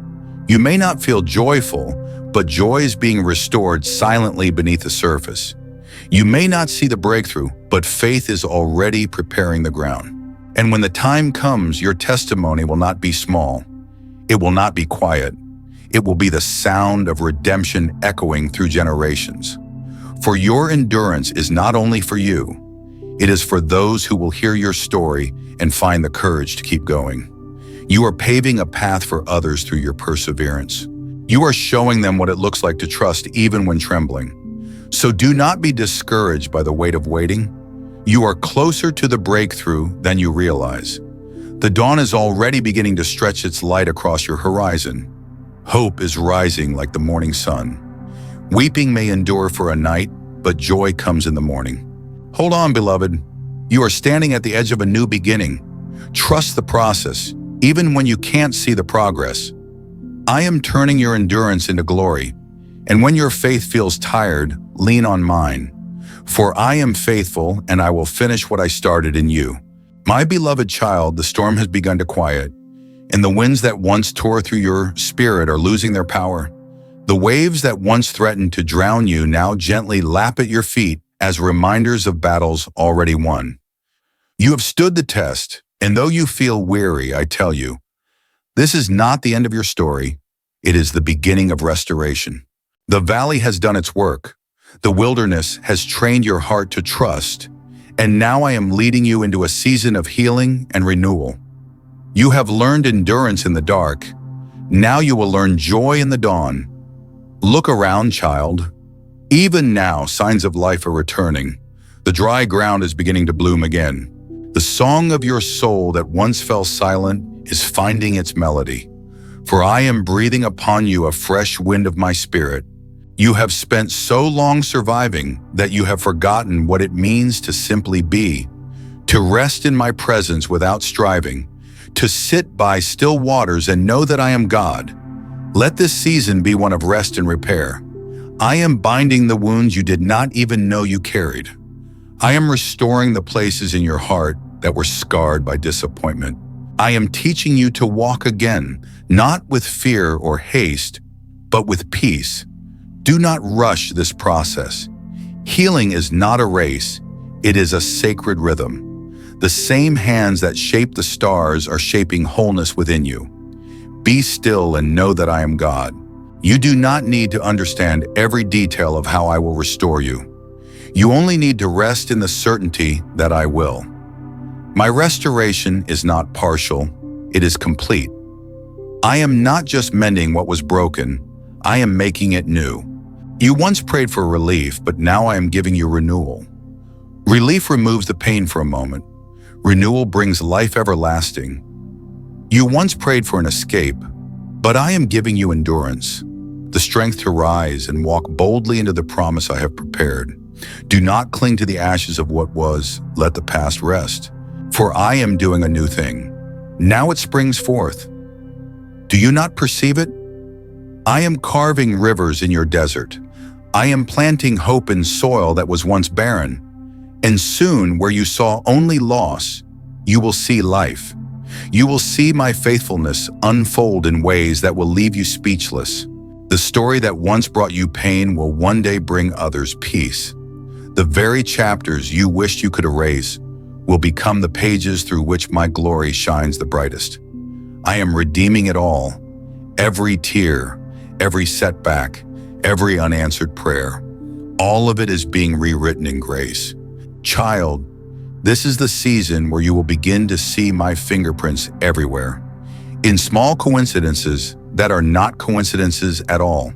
You may not feel joyful, but joy is being restored silently beneath the surface. You may not see the breakthrough, but faith is already preparing the ground. And when the time comes, your testimony will not be small. It will not be quiet. It will be the sound of redemption echoing through generations. For your endurance is not only for you, it is for those who will hear your story and find the courage to keep going. You are paving a path for others through your perseverance. You are showing them what it looks like to trust even when trembling. So do not be discouraged by the weight of waiting. You are closer to the breakthrough than you realize. The dawn is already beginning to stretch its light across your horizon. Hope is rising like the morning sun. Weeping may endure for a night, but joy comes in the morning. Hold on, beloved. You are standing at the edge of a new beginning. Trust the process, even when you can't see the progress. I am turning your endurance into glory, and when your faith feels tired, lean on mine. For I am faithful, and I will finish what I started in you. My beloved child, the storm has begun to quiet, and the winds that once tore through your spirit are losing their power. The waves that once threatened to drown you now gently lap at your feet as reminders of battles already won. You have stood the test, and though you feel weary, I tell you, this is not the end of your story. It is the beginning of restoration. The valley has done its work. The wilderness has trained your heart to trust, and now I am leading you into a season of healing and renewal. You have learned endurance in the dark. Now you will learn joy in the dawn. Look around, child. Even now, signs of life are returning. The dry ground is beginning to bloom again. The song of your soul that once fell silent is finding its melody. For I am breathing upon you a fresh wind of my spirit. You have spent so long surviving that you have forgotten what it means to simply be, to rest in my presence without striving, to sit by still waters and know that I am God. Let this season be one of rest and repair. I am binding the wounds you did not even know you carried. I am restoring the places in your heart that were scarred by disappointment. I am teaching you to walk again, not with fear or haste, but with peace. Do not rush this process. Healing is not a race, it is a sacred rhythm. The same hands that shape the stars are shaping wholeness within you. Be still and know that I am God. You do not need to understand every detail of how I will restore you. You only need to rest in the certainty that I will. My restoration is not partial, it is complete. I am not just mending what was broken, I am making it new. You once prayed for relief, but now I am giving you renewal. Relief removes the pain for a moment. Renewal brings life everlasting. You once prayed for an escape, but I am giving you endurance, the strength to rise and walk boldly into the promise I have prepared. Do not cling to the ashes of what was, let the past rest. For I am doing a new thing. Now it springs forth. Do you not perceive it? I am carving rivers in your desert. I am planting hope in soil that was once barren. And soon, where you saw only loss, you will see life. You will see my faithfulness unfold in ways that will leave you speechless. The story that once brought you pain will one day bring others peace. The very chapters you wished you could erase will become the pages through which my glory shines the brightest. I am redeeming it all. Every tear, every setback, every unanswered prayer, all of it is being rewritten in grace. Child, this is the season where you will begin to see my fingerprints everywhere. In small coincidences that are not coincidences at all.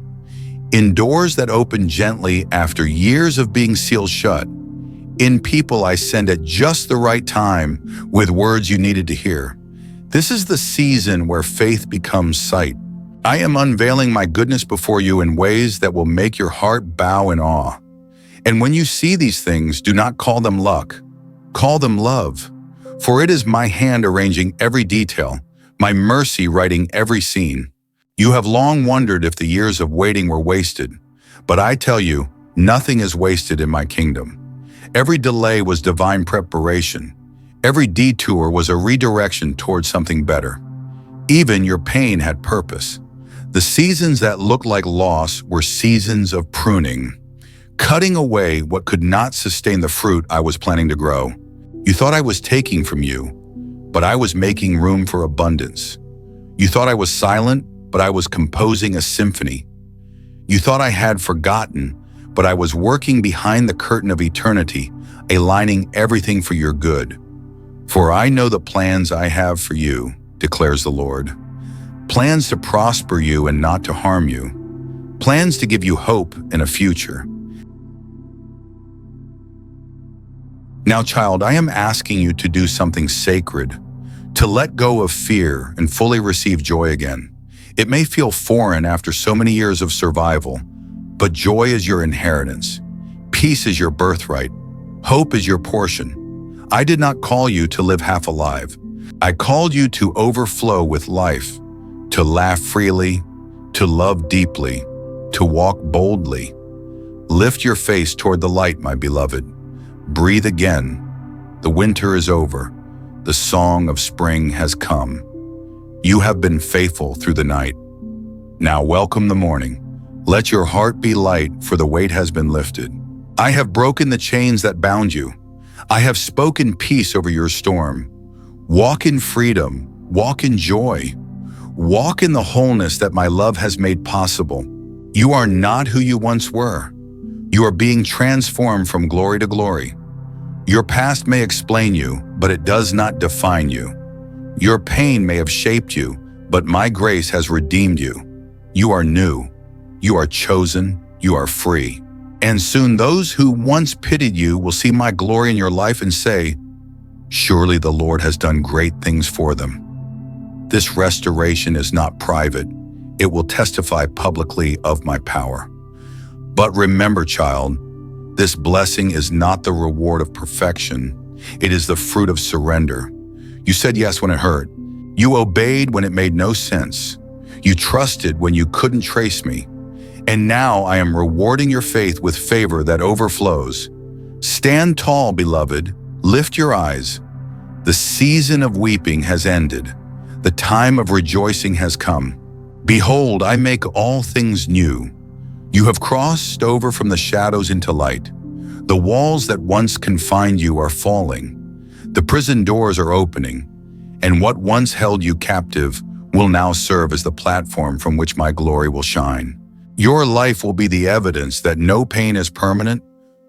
In doors that open gently after years of being sealed shut. In people I send at just the right time with words you needed to hear. This is the season where faith becomes sight. I am unveiling my goodness before you in ways that will make your heart bow in awe. And when you see these things, do not call them luck. Call them love. For it is my hand arranging every detail, my mercy writing every scene. You have long wondered if the years of waiting were wasted. But I tell you, nothing is wasted in my kingdom. Every delay was divine preparation. Every detour was a redirection towards something better. Even your pain had purpose. The seasons that looked like loss were seasons of pruning. Cutting away what could not sustain the fruit I was planning to grow. You thought I was taking from you, but I was making room for abundance. You thought I was silent, but I was composing a symphony. You thought I had forgotten, but I was working behind the curtain of eternity, aligning everything for your good. For I know the plans I have for you, declares the Lord. Plans to prosper you and not to harm you. Plans to give you hope and a future. Now, child, I am asking you to do something sacred, to let go of fear and fully receive joy again. It may feel foreign after so many years of survival, but joy is your inheritance. Peace is your birthright. Hope is your portion. I did not call you to live half alive. I called you to overflow with life, to laugh freely, to love deeply, to walk boldly. Lift your face toward the light, my beloved. Breathe again. The winter is over. The song of spring has come. You have been faithful through the night. Now welcome the morning. Let your heart be light, for the weight has been lifted. I have broken the chains that bound you. I have spoken peace over your storm. Walk in freedom. Walk in joy. Walk in the wholeness that my love has made possible. You are not who you once were. You are being transformed from glory to glory. Your past may explain you, but it does not define you. Your pain may have shaped you, but my grace has redeemed you. You are new. You are chosen. You are free. And soon those who once pitied you will see my glory in your life and say, surely the Lord has done great things for them. This restoration is not private. It will testify publicly of my power. But remember, child, this blessing is not the reward of perfection. It is the fruit of surrender. You said yes when it hurt. You obeyed when it made no sense. You trusted when you couldn't trace me. And now I am rewarding your faith with favor that overflows. Stand tall, beloved. Lift your eyes. The season of weeping has ended. The time of rejoicing has come. Behold, I make all things new. You have crossed over from the shadows into light. The walls that once confined you are falling. The prison doors are opening, and what once held you captive will now serve as the platform from which my glory will shine. Your life will be the evidence that no pain is permanent,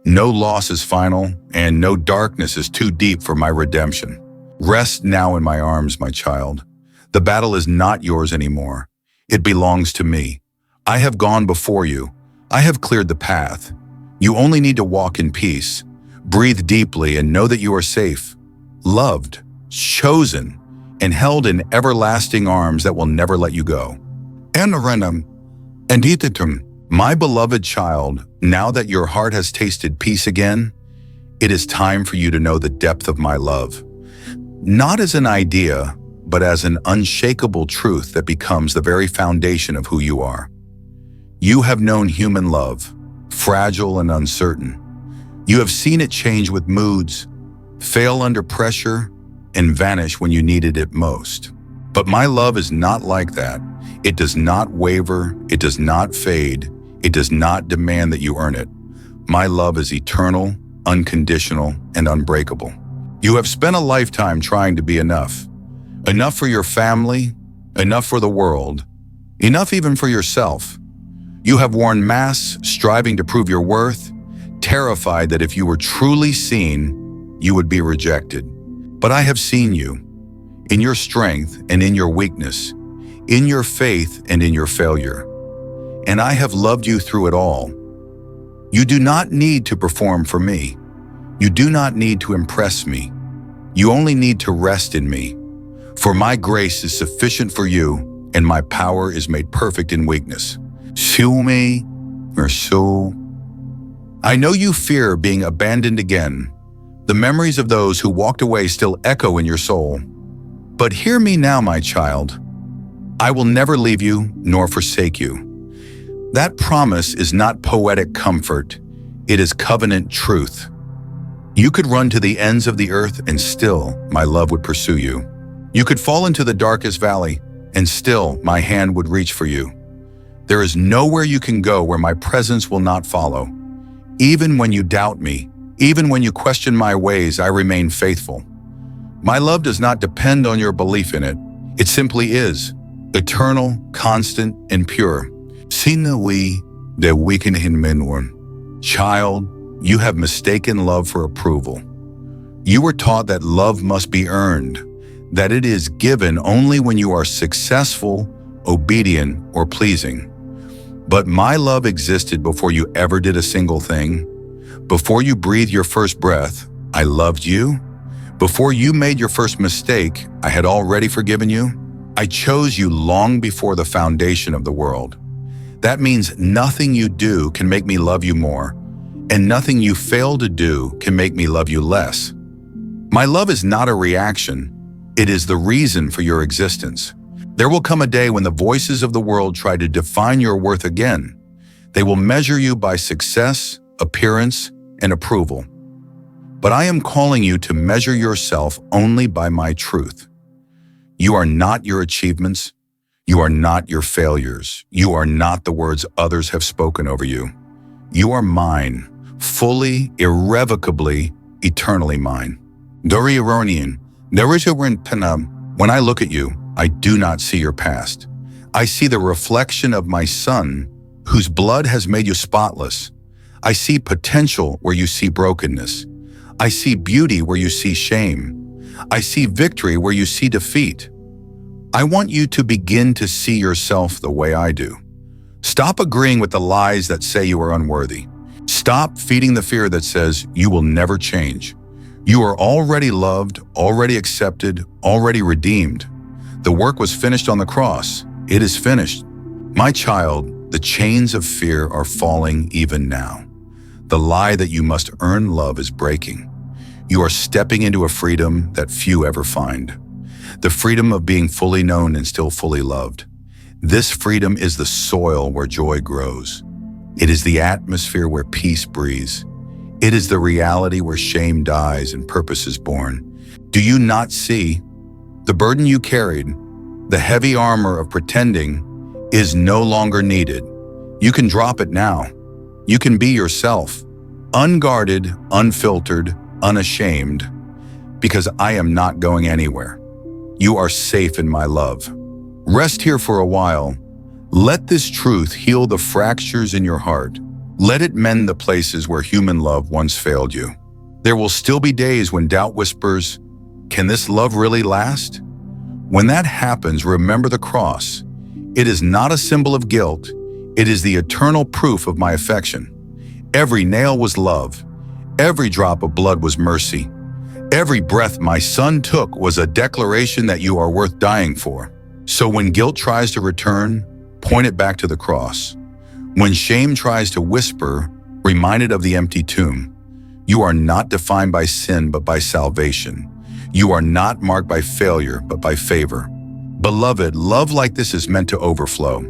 no loss is final, and no darkness is too deep for my redemption. Rest now in my arms, my child. The battle is not yours anymore. It belongs to me. I have gone before you. I have cleared the path. You only need to walk in peace. Breathe deeply and know that you are safe, loved, chosen, and held in everlasting arms that will never let you go. Anarenum, Anditatum, my beloved child, now that your heart has tasted peace again, it is time for you to know the depth of my love. Not as an idea, but as an unshakable truth that becomes the very foundation of who you are. You have known human love, fragile and uncertain. You have seen it change with moods, fail under pressure, and vanish when you needed it most. But my love is not like that. It does not waver, it does not fade, it does not demand that you earn it. My love is eternal, unconditional, and unbreakable. You have spent a lifetime trying to be enough. Enough for your family, enough for the world, enough even for yourself. You have worn masks, striving to prove your worth, terrified that if you were truly seen, you would be rejected. But I have seen you, in your strength and in your weakness, in your faith and in your failure. And I have loved you through it all. You do not need to perform for me. You do not need to impress me. You only need to rest in me. For my grace is sufficient for you, and my power is made perfect in weakness. Siume, Merso. I know you fear being abandoned again. The memories of those who walked away still echo in your soul. But hear me now, my child. I will never leave you nor forsake you. That promise is not poetic comfort. It is covenant truth. You could run to the ends of the earth and still my love would pursue you. You could fall into the darkest valley and still my hand would reach for you. There is nowhere you can go where my presence will not follow. Even when you doubt me, even when you question my ways, I remain faithful. My love does not depend on your belief in it. It simply is, eternal, constant, and pure. Sinawi de weaken. Child, you have mistaken love for approval. You were taught that love must be earned, that it is given only when you are successful, obedient, or pleasing. But my love existed before you ever did a single thing. Before you breathed your first breath, I loved you. Before you made your first mistake, I had already forgiven you. I chose you long before the foundation of the world. That means nothing you do can make me love you more, and nothing you fail to do can make me love you less. My love is not a reaction. It is the reason for your existence. There will come a day when the voices of the world try to define your worth again. They will measure you by success, appearance, and approval. But I am calling you to measure yourself only by my truth. You are not your achievements. You are not your failures. You are not the words others have spoken over you. You are mine, fully, irrevocably, eternally mine. When I look at you, I do not see your past. I see the reflection of my Son, whose blood has made you spotless. I see potential where you see brokenness. I see beauty where you see shame. I see victory where you see defeat. I want you to begin to see yourself the way I do. Stop agreeing with the lies that say you are unworthy. Stop feeding the fear that says you will never change. You are already loved, already accepted, already redeemed. The work was finished on the cross. It is finished. My child, the chains of fear are falling even now. The lie that you must earn love is breaking. You are stepping into a freedom that few ever find. The freedom of being fully known and still fully loved. This freedom is the soil where joy grows. It is the atmosphere where peace breathes. It is the reality where shame dies and purpose is born. Do you not see? The burden you carried, the heavy armor of pretending, is no longer needed. You can drop it now. You can be yourself, unguarded, unfiltered, unashamed, because I am not going anywhere. You are safe in my love. Rest here for a while. Let this truth heal the fractures in your heart. Let it mend the places where human love once failed you. There will still be days when doubt whispers, "Can this love really last?" When that happens, remember the cross. It is not a symbol of guilt. It is the eternal proof of my affection. Every nail was love. Every drop of blood was mercy. Every breath my Son took was a declaration that you are worth dying for. So when guilt tries to return, point it back to the cross. When shame tries to whisper, remind it of the empty tomb. You are not defined by sin, but by salvation. You are not marked by failure, but by favor. Beloved, love like this is meant to overflow.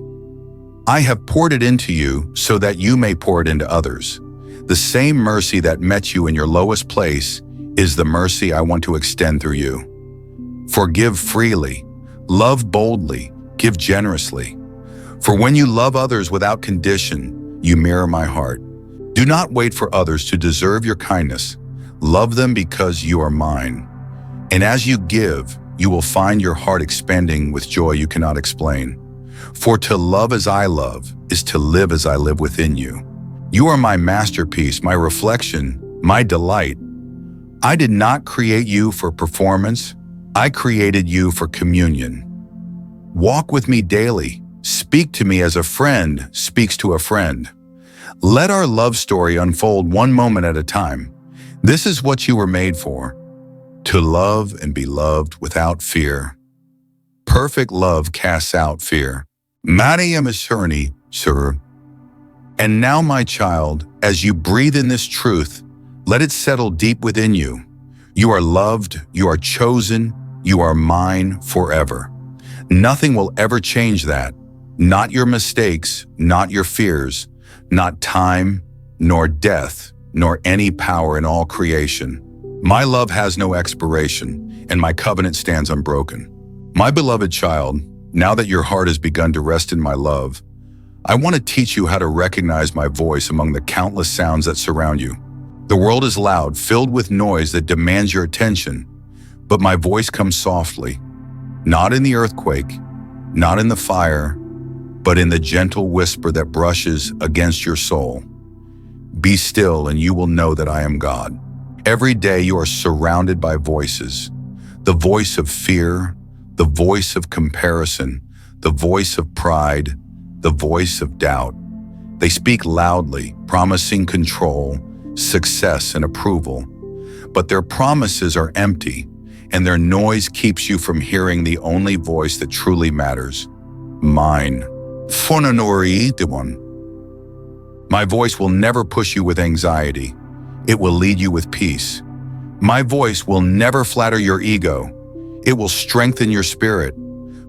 I have poured it into you so that you may pour it into others. The same mercy that met you in your lowest place is the mercy I want to extend through you. Forgive freely, love boldly, give generously. For when you love others without condition, you mirror my heart. Do not wait for others to deserve your kindness. Love them because you are mine. And as you give, you will find your heart expanding with joy you cannot explain. For to love as I love is to live as I live within you. You are my masterpiece, my reflection, my delight. I did not create you for performance. I created you for communion. Walk with me daily. Speak to me as a friend speaks to a friend. Let our love story unfold one moment at a time. This is what you were made for, to love and be loved without fear. Perfect love casts out fear. Maria Maserni, sir. And now, my child, as you breathe in this truth, let it settle deep within you. You are loved, you are chosen, you are mine forever. Nothing will ever change that. Not your mistakes, not your fears, not time, nor death, nor any power in all creation. My love has no expiration, and my covenant stands unbroken. My beloved child, now that your heart has begun to rest in my love, I want to teach you how to recognize my voice among the countless sounds that surround you. The world is loud, filled with noise that demands your attention, but my voice comes softly, not in the earthquake, not in the fire, but in the gentle whisper that brushes against your soul. Be still and you will know that I am God. Every day you are surrounded by voices, the voice of fear, the voice of comparison, the voice of pride, the voice of doubt. They speak loudly, promising control, success, and approval. But their promises are empty. and their noise keeps you from hearing the only voice that truly matters, mine. Fononori Diwan. My voice will never push you with anxiety. It will lead you with peace. My voice will never flatter your ego. It will strengthen your spirit.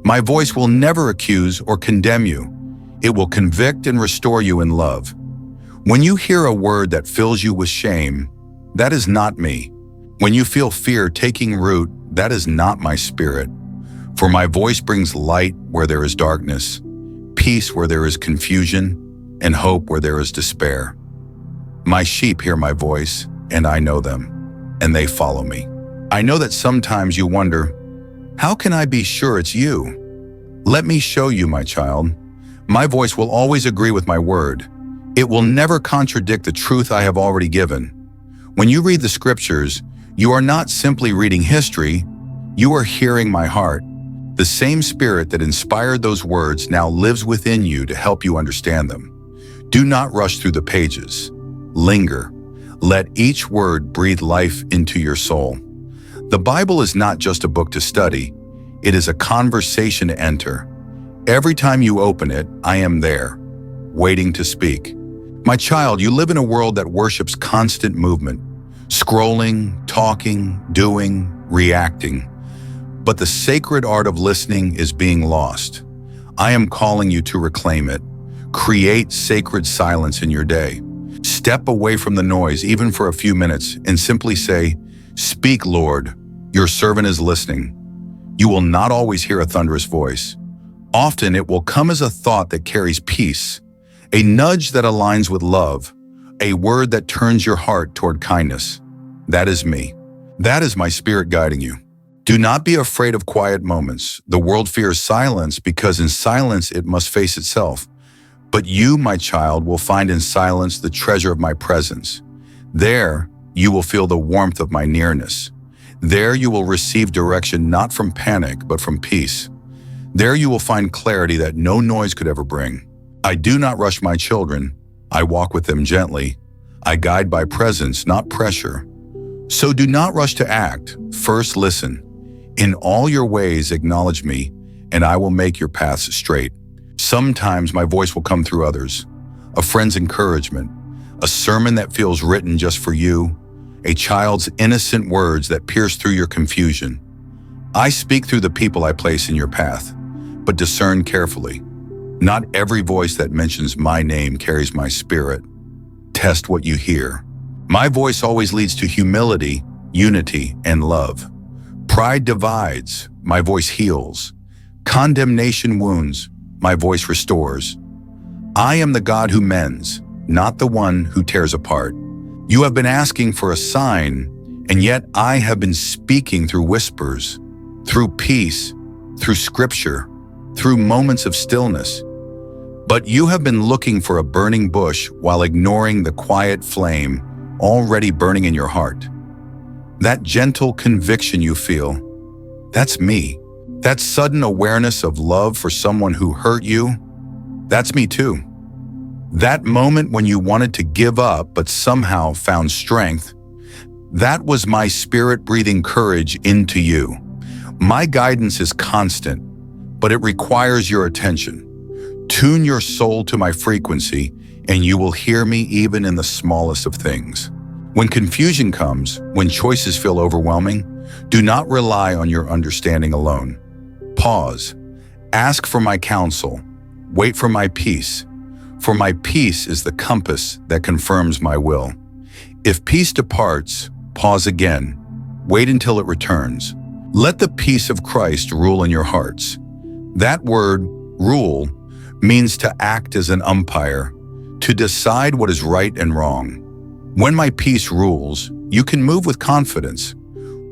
My voice will never accuse or condemn you. It will convict and restore you in love. When you hear a word that fills you with shame, that is not me. When you feel fear taking root, that is not my spirit. For my voice brings light where there is darkness, peace where there is confusion, and hope where there is despair. My sheep hear my voice, and I know them, and they follow me. I know that sometimes you wonder, how can I be sure it's you? Let me show you, my child. My voice will always agree with my word. It will never contradict the truth I have already given. When you read the scriptures, you are not simply reading history, you are hearing my heart. The same spirit that inspired those words now lives within you to help you understand them. Do not rush through the pages. Linger. Let each word breathe life into your soul. The Bible is not just a book to study, it is a conversation to enter. Every time you open it, I am there, waiting to speak. My child, you live in a world that worships constant movement, scrolling, talking, doing, reacting. But the sacred art of listening is being lost. I am calling you to reclaim it. Create sacred silence in your day. Step away from the noise, even for a few minutes, and simply say, "Speak, Lord, your servant is listening." You will not always hear a thunderous voice. Often it will come as a thought that carries peace, a nudge that aligns with love, a word that turns your heart toward kindness. That is me. That is my spirit guiding you. Do not be afraid of quiet moments. The world fears silence because in silence it must face itself. But you, my child, will find in silence the treasure of my presence. There, you will feel the warmth of my nearness. There you will receive direction not from panic, but from peace. There you will find clarity that no noise could ever bring. I do not rush my children. I walk with them gently. I guide by presence, not pressure. So do not rush to act. First listen. In all your ways acknowledge me, and I will make your paths straight. Sometimes my voice will come through others, a friend's encouragement, a sermon that feels written just for you, a child's innocent words that pierce through your confusion. I speak through the people I place in your path, but discern carefully. Not every voice that mentions my name carries my spirit. Test what you hear. My voice always leads to humility, unity, and love. Pride divides, my voice heals. Condemnation wounds, my voice restores. I am the God who mends, not the one who tears apart. You have been asking for a sign, and yet I have been speaking through whispers, through peace, through scripture, through moments of stillness. But you have been looking for a burning bush while ignoring the quiet flame already burning in your heart. That gentle conviction you feel, that's me. That sudden awareness of love for someone who hurt you, that's me too. That moment when you wanted to give up but somehow found strength, that was my spirit breathing courage into you. My guidance is constant, but it requires your attention. Tune your soul to my frequency, and you will hear me even in the smallest of things. When confusion comes, when choices feel overwhelming, do not rely on your understanding alone. Pause. Ask for my counsel. Wait for my peace. For my peace is the compass that confirms my will. If peace departs, pause again. Wait until it returns. Let the peace of Christ rule in your hearts. That word, rule, means to act as an umpire, to decide what is right and wrong. When my peace rules, you can move with confidence.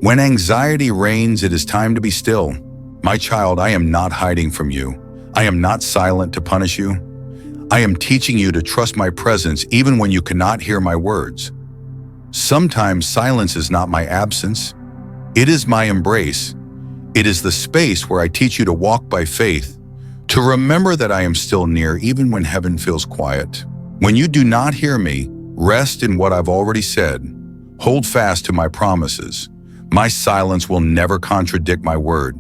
When anxiety reigns, it is time to be still. My child, I am not hiding from you. I am not silent to punish you. I am teaching you to trust my presence even when you cannot hear my words. Sometimes silence is not my absence. It is my embrace. It is the space where I teach you to walk by faith, to remember that I am still near even when heaven feels quiet. When you do not hear me, rest in what I've already said. Hold fast to my promises. My silence will never contradict my word.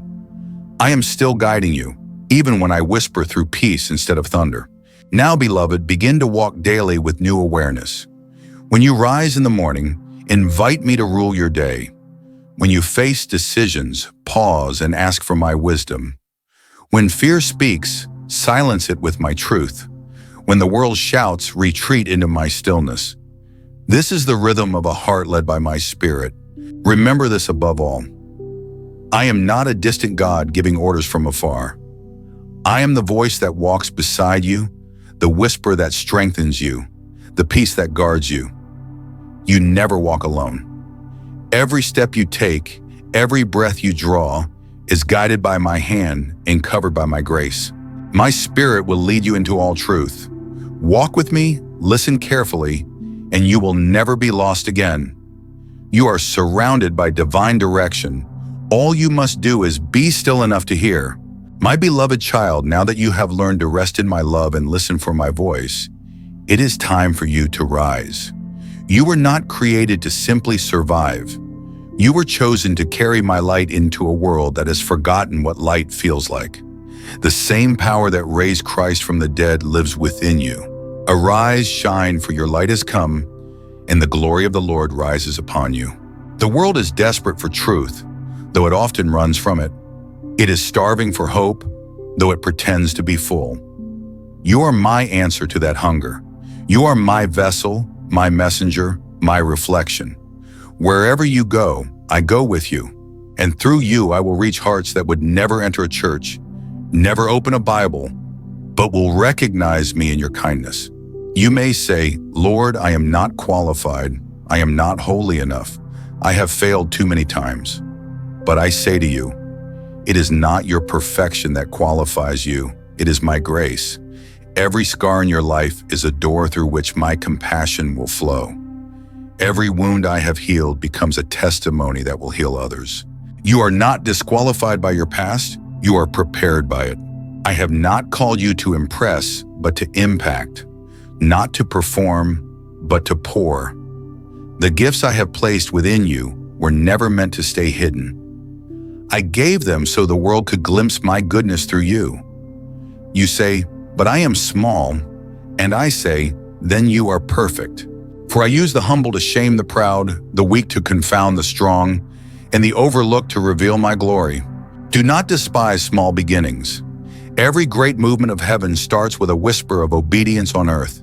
I am still guiding you, even when I whisper through peace instead of thunder. Now, beloved, begin to walk daily with new awareness. When you rise in the morning, invite me to rule your day. When you face decisions, pause and ask for my wisdom. When fear speaks, silence it with my truth. When the world shouts, retreat into my stillness. This is the rhythm of a heart led by my spirit. Remember this above all. I am not a distant God giving orders from afar. I am the voice that walks beside you, the whisper that strengthens you, the peace that guards you. You never walk alone. Every step you take, every breath you draw, is guided by my hand and covered by my grace. My spirit will lead you into all truth. Walk with me, listen carefully, and you will never be lost again. You are surrounded by divine direction. All you must do is be still enough to hear. My beloved child, now that you have learned to rest in my love and listen for my voice, it is time for you to rise. You were not created to simply survive. You were chosen to carry my light into a world that has forgotten what light feels like. The same power that raised Christ from the dead lives within you. Arise, shine, for your light has come, and the glory of the Lord rises upon you. The world is desperate for truth, though it often runs from it. It is starving for hope, though it pretends to be full. You are my answer to that hunger. You are my vessel, my messenger, my reflection. Wherever you go, I go with you, and through you I will reach hearts that would never enter a church, never open a Bible, but will recognize me in your kindness. You may say, Lord, I am not qualified. I am not holy enough. I have failed too many times. But I say to you, it is not your perfection that qualifies you. It is my grace. Every scar in your life is a door through which my compassion will flow. Every wound I have healed becomes a testimony that will heal others. You are not disqualified by your past. You are prepared by it. I have not called you to impress, but to impact. Not to perform, but to pour. The gifts I have placed within you were never meant to stay hidden. I gave them so the world could glimpse my goodness through you. You say, but I am small, and I say, then you are perfect. For I use the humble to shame the proud, the weak to confound the strong, and the overlooked to reveal my glory. Do not despise small beginnings. Every great movement of heaven starts with a whisper of obedience on earth.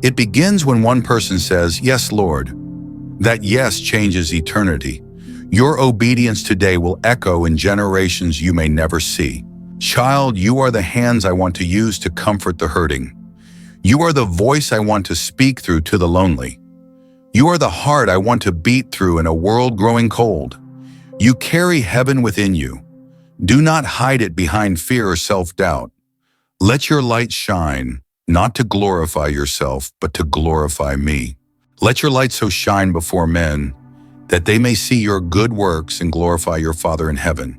It begins when one person says, yes, Lord. That yes changes eternity. Your obedience today will echo in generations you may never see. Child, you are the hands I want to use to comfort the hurting. You are the voice I want to speak through to the lonely. You are the heart I want to beat through in a world growing cold. You carry heaven within you. Do not hide it behind fear or self-doubt. Let your light shine, not to glorify yourself, but to glorify me. Let your light so shine before men that they may see your good works and glorify your Father in heaven.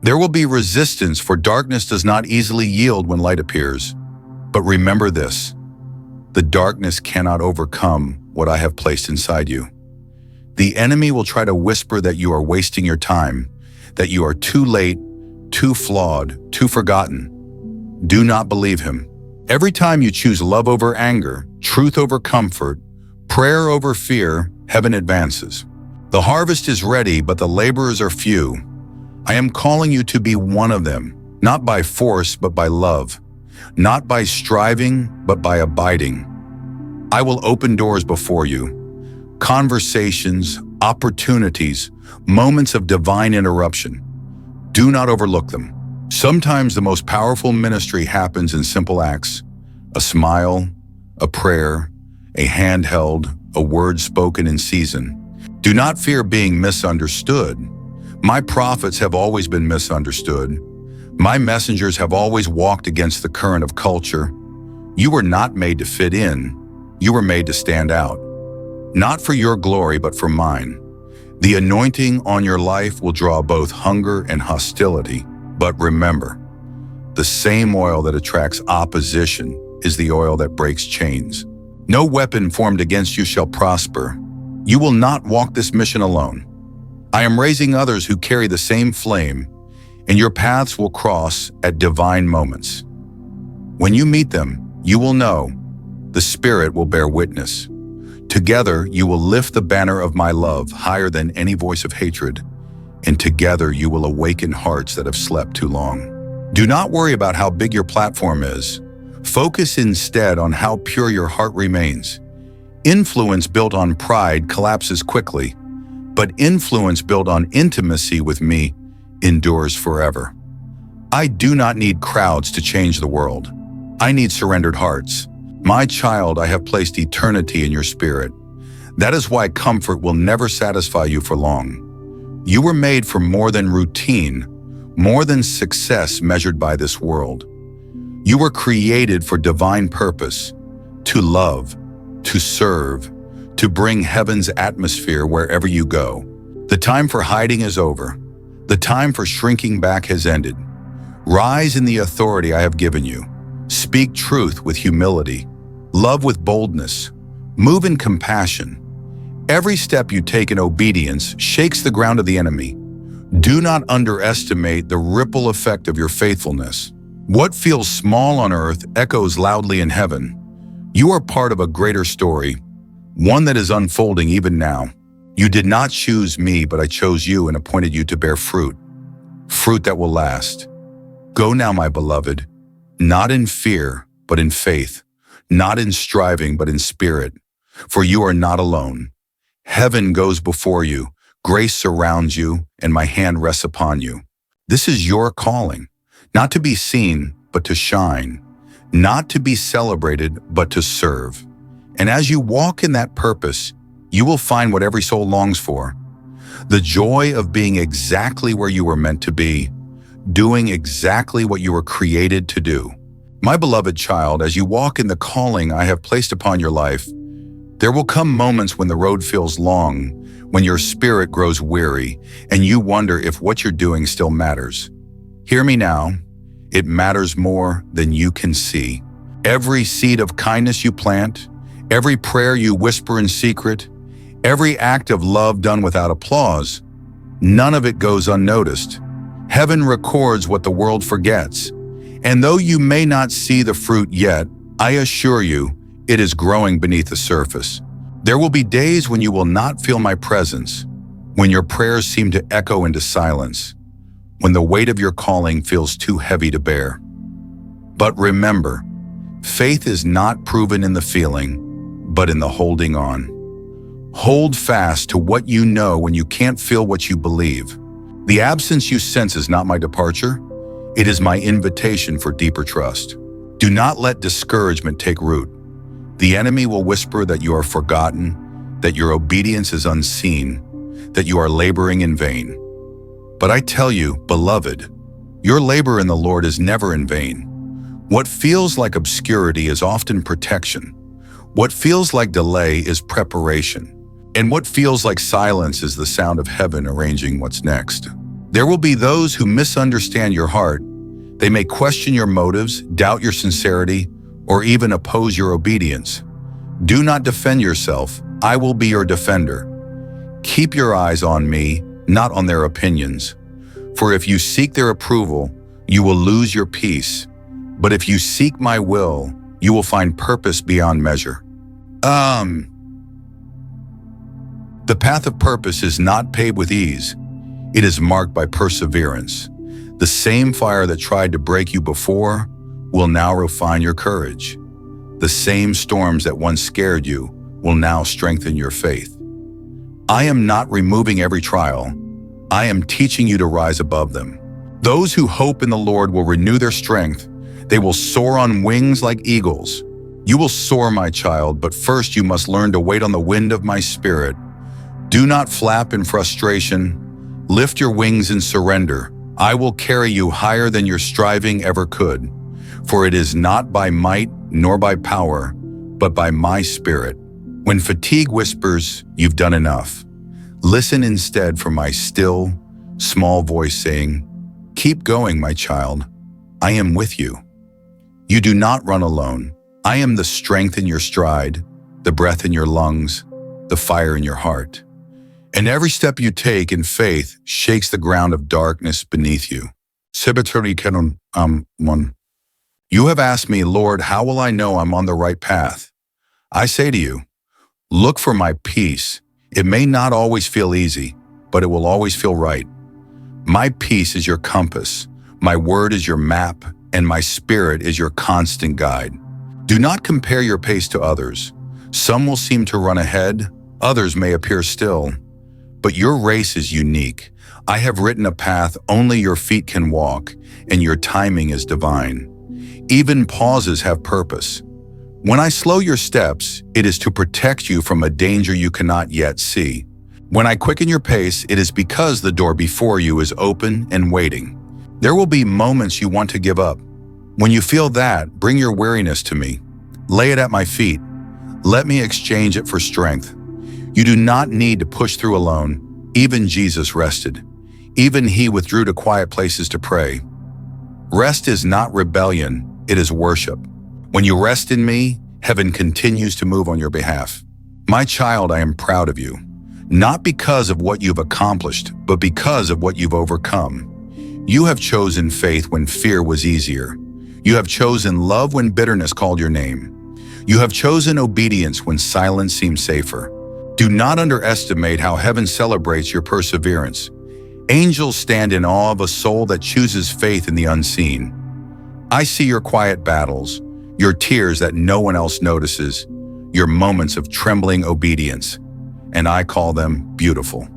There will be resistance, for darkness does not easily yield when light appears. But remember this, the darkness cannot overcome what I have placed inside you. The enemy will try to whisper that you are wasting your time, that you are too late, too flawed, too forgotten. Do not believe him. Every time you choose love over anger, truth over comfort, prayer over fear, heaven advances. The harvest is ready, but the laborers are few. I am calling you to be one of them, not by force, but by love. Not by striving, but by abiding. I will open doors before you. Conversations, opportunities, moments of divine interruption. Do not overlook them. Sometimes the most powerful ministry happens in simple acts. A smile, a prayer, a hand held, a word spoken in season. Do not fear being misunderstood. My prophets have always been misunderstood. My messengers have always walked against the current of culture. You were not made to fit in. You were made to stand out. Not for your glory, but for mine. The anointing on your life will draw both hunger and hostility. But remember, the same oil that attracts opposition is the oil that breaks chains. No weapon formed against you shall prosper. You will not walk this mission alone. I am raising others who carry the same flame, and your paths will cross at divine moments. When you meet them, you will know. The Spirit will bear witness. Together, you will lift the banner of my love higher than any voice of hatred, and together you will awaken hearts that have slept too long. Do not worry about how big your platform is. Focus instead on how pure your heart remains. Influence built on pride collapses quickly, but influence built on intimacy with me endures forever. I do not need crowds to change the world. I need surrendered hearts. My child, I have placed eternity in your spirit. That is why comfort will never satisfy you for long. You were made for more than routine, more than success measured by this world. You were created for divine purpose, to love, to serve, to bring heaven's atmosphere wherever you go. The time for hiding is over. The time for shrinking back has ended. Rise in the authority I have given you. Speak truth with humility. Love with boldness. Move in compassion. Every step you take in obedience shakes the ground of the enemy. Do not underestimate the ripple effect of your faithfulness. What feels small on earth echoes loudly in heaven. You are part of a greater story, one that is unfolding even now. You did not choose me, but I chose you and appointed you to bear fruit, fruit that will last. Go now, my beloved, not in fear, but in faith, not in striving, but in spirit, for you are not alone. Heaven goes before you, grace surrounds you, and my hand rests upon you. This is your calling, not to be seen, but to shine, not to be celebrated, but to serve. And as you walk in that purpose, you will find what every soul longs for. The joy of being exactly where you were meant to be, doing exactly what you were created to do. My beloved child, as you walk in the calling I have placed upon your life, there will come moments when the road feels long, when your spirit grows weary, and you wonder if what you're doing still matters. Hear me now. It matters more than you can see. Every seed of kindness you plant, every prayer you whisper in secret, every act of love done without applause, none of it goes unnoticed. Heaven records what the world forgets. And though you may not see the fruit yet, I assure you, it is growing beneath the surface. There will be days when you will not feel my presence, when your prayers seem to echo into silence, when the weight of your calling feels too heavy to bear. But remember, faith is not proven in the feeling, but in the holding on. Hold fast to what you know when you can't feel what you believe. The absence you sense is not my departure. It is my invitation for deeper trust. Do not let discouragement take root. The enemy will whisper that you are forgotten, that your obedience is unseen, that you are laboring in vain. But I tell you, beloved, your labor in the Lord is never in vain. What feels like obscurity is often protection. What feels like delay is preparation. And what feels like silence is the sound of heaven arranging what's next. There will be those who misunderstand your heart. They may question your motives, doubt your sincerity, or even oppose your obedience. Do not defend yourself. I will be your defender. Keep your eyes on me, not on their opinions. For if you seek their approval, you will lose your peace. But if you seek my will, you will find purpose beyond measure. The path of purpose is not paved with ease. It is marked by perseverance. The same fire that tried to break you before will now refine your courage. The same storms that once scared you will now strengthen your faith. I am not removing every trial. I am teaching you to rise above them. Those who hope in the Lord will renew their strength. They will soar on wings like eagles. You will soar, my child, but first you must learn to wait on the wind of my spirit. Do not flap in frustration. Lift your wings in surrender. I will carry you higher than your striving ever could. For it is not by might nor by power, but by my spirit. When fatigue whispers, you've done enough. Listen instead for my still, small voice saying, keep going, my child. I am with you. You do not run alone. I am the strength in your stride, the breath in your lungs, the fire in your heart. And every step you take in faith shakes the ground of darkness beneath you. You have asked me, Lord, how will I know I'm on the right path? I say to you, look for my peace. It may not always feel easy, but it will always feel right. My peace is your compass, my word is your map, and my spirit is your constant guide. Do not compare your pace to others. Some will seem to run ahead, others may appear still. But your race is unique. I have written a path only your feet can walk, and your timing is divine. Even pauses have purpose. When I slow your steps, it is to protect you from a danger you cannot yet see. When I quicken your pace, it is because the door before you is open and waiting. There will be moments you want to give up. When you feel that, bring your weariness to me. Lay it at my feet. Let me exchange it for strength. You do not need to push through alone. Even Jesus rested. Even he withdrew to quiet places to pray. Rest is not rebellion, it is worship. When you rest in me, heaven continues to move on your behalf. My child, I am proud of you. Not because of what you've accomplished, but because of what you've overcome. You have chosen faith when fear was easier. You have chosen love when bitterness called your name. You have chosen obedience when silence seemed safer. Do not underestimate how heaven celebrates your perseverance. Angels stand in awe of a soul that chooses faith in the unseen. I see your quiet battles, your tears that no one else notices, your moments of trembling obedience, and I call them beautiful.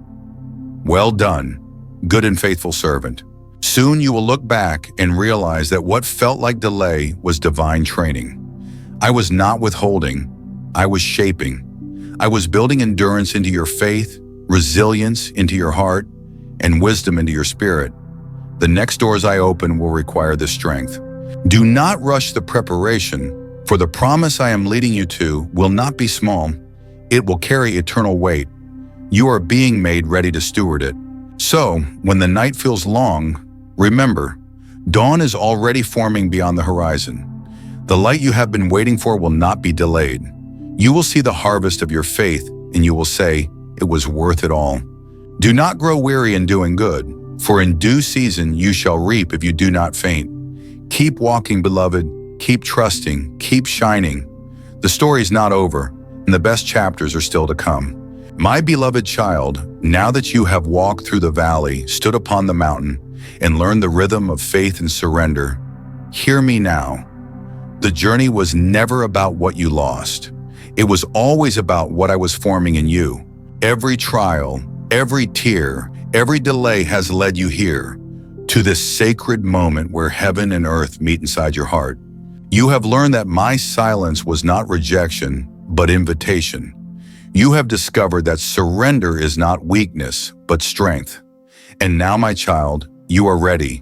Well done, good and faithful servant. Soon you will look back and realize that what felt like delay was divine training. I was not withholding, I was shaping. I was building endurance into your faith, resilience into your heart, and wisdom into your spirit. The next doors I open will require this strength. Do not rush the preparation, for the promise I am leading you to will not be small. It will carry eternal weight. You are being made ready to steward it. So, when the night feels long, remember, dawn is already forming beyond the horizon. The light you have been waiting for will not be delayed. You will see the harvest of your faith, and you will say, it was worth it all. Do not grow weary in doing good, for in due season you shall reap if you do not faint. Keep walking, beloved. Keep trusting. Keep shining. The story's not over, and the best chapters are still to come. My beloved child, now that you have walked through the valley, stood upon the mountain, and learned the rhythm of faith and surrender, hear me now. The journey was never about what you lost. It was always about what I was forming in you. Every trial, every tear, every delay has led you here, to this sacred moment where heaven and earth meet inside your heart. You have learned that my silence was not rejection, but invitation. You have discovered that surrender is not weakness, but strength. And now, my child, you are ready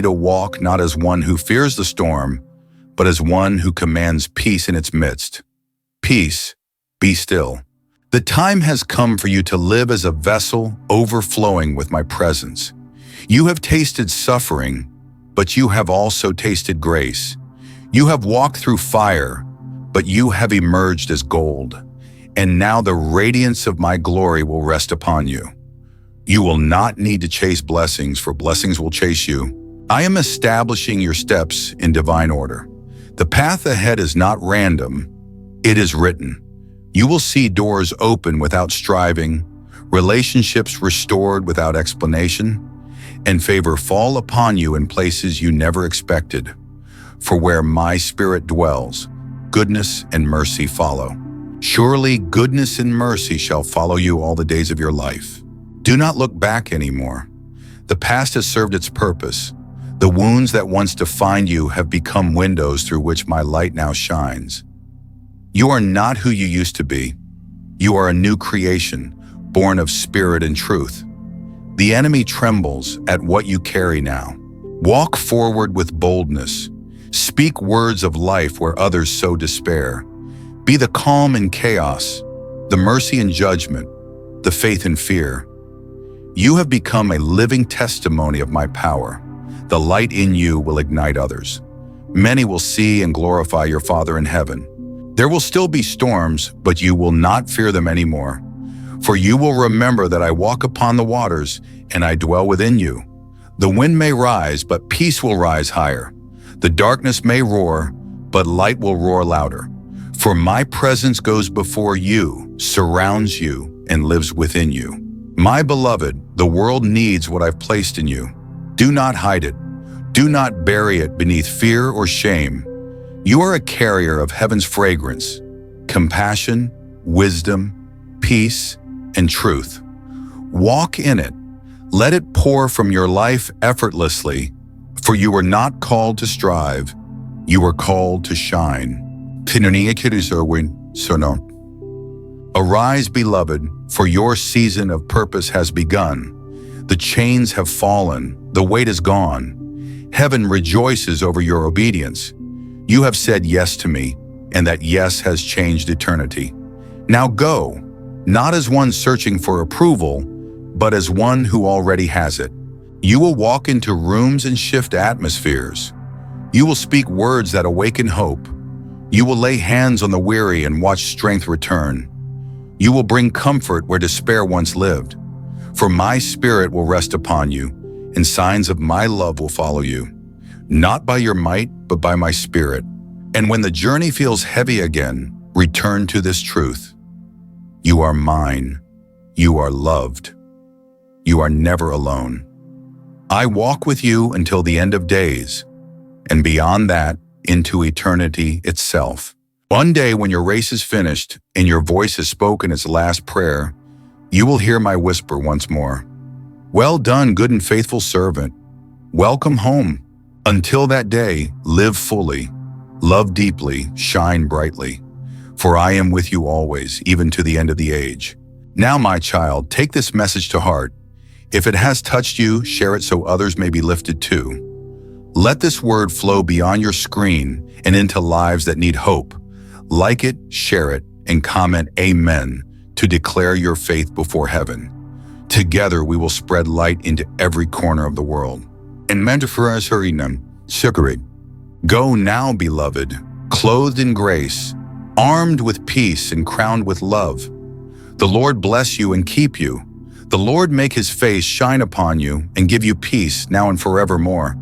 to walk not as one who fears the storm, but as one who commands peace in its midst. Peace, be still. The time has come for you to live as a vessel overflowing with my presence. You have tasted suffering, but you have also tasted grace. You have walked through fire, but you have emerged as gold. And now the radiance of my glory will rest upon you. You will not need to chase blessings, for blessings will chase you. I am establishing your steps in divine order. The path ahead is not random, it is written. You will see doors open without striving, relationships restored without explanation, and favor fall upon you in places you never expected. For where my spirit dwells, goodness and mercy follow. Surely goodness and mercy shall follow you all the days of your life. Do not look back anymore. The past has served its purpose. The wounds that once defined you have become windows through which my light now shines. You are not who you used to be. You are a new creation, born of spirit and truth. The enemy trembles at what you carry now. Walk forward with boldness. Speak words of life where others sow despair. Be the calm in chaos, the mercy in judgment, the faith in fear. You have become a living testimony of my power. The light in you will ignite others. Many will see and glorify your Father in heaven. There will still be storms, but you will not fear them anymore. For you will remember that I walk upon the waters, and I dwell within you. The wind may rise, but peace will rise higher. The darkness may roar, but light will roar louder. For my presence goes before you, surrounds you, and lives within you. My beloved, the world needs what I've placed in you. Do not hide it. Do not bury it beneath fear or shame. You are a carrier of heaven's fragrance, compassion, wisdom, peace, and truth. Walk in it. Let it pour from your life effortlessly, for you are not called to strive, you are called to shine. Arise, beloved, for your season of purpose has begun. The chains have fallen, the weight is gone. Heaven rejoices over your obedience. You have said yes to me, and that yes has changed eternity. Now go, not as one searching for approval, but as one who already has it. You will walk into rooms and shift atmospheres. You will speak words that awaken hope. You will lay hands on the weary and watch strength return. You will bring comfort where despair once lived. For my spirit will rest upon you, and signs of my love will follow you. Not by your might, but by my spirit. And when the journey feels heavy again, return to this truth. You are mine. You are loved. You are never alone. I walk with you until the end of days, and beyond that, into eternity itself. One day when your race is finished and your voice has spoken its last prayer, you will hear my whisper once more. Well done, good and faithful servant. Welcome home. Until that day, live fully, love deeply, shine brightly. For I am with you always, even to the end of the age. Now, my child, take this message to heart. If it has touched you, share it so others may be lifted too. Let this word flow beyond your screen and into lives that need hope. Like it, share it, and comment Amen to declare your faith before heaven. Together, we will spread light into every corner of the world. Go now, beloved, clothed in grace, armed with peace and crowned with love. The Lord bless you and keep you. The Lord make his face shine upon you and give you peace now and forevermore.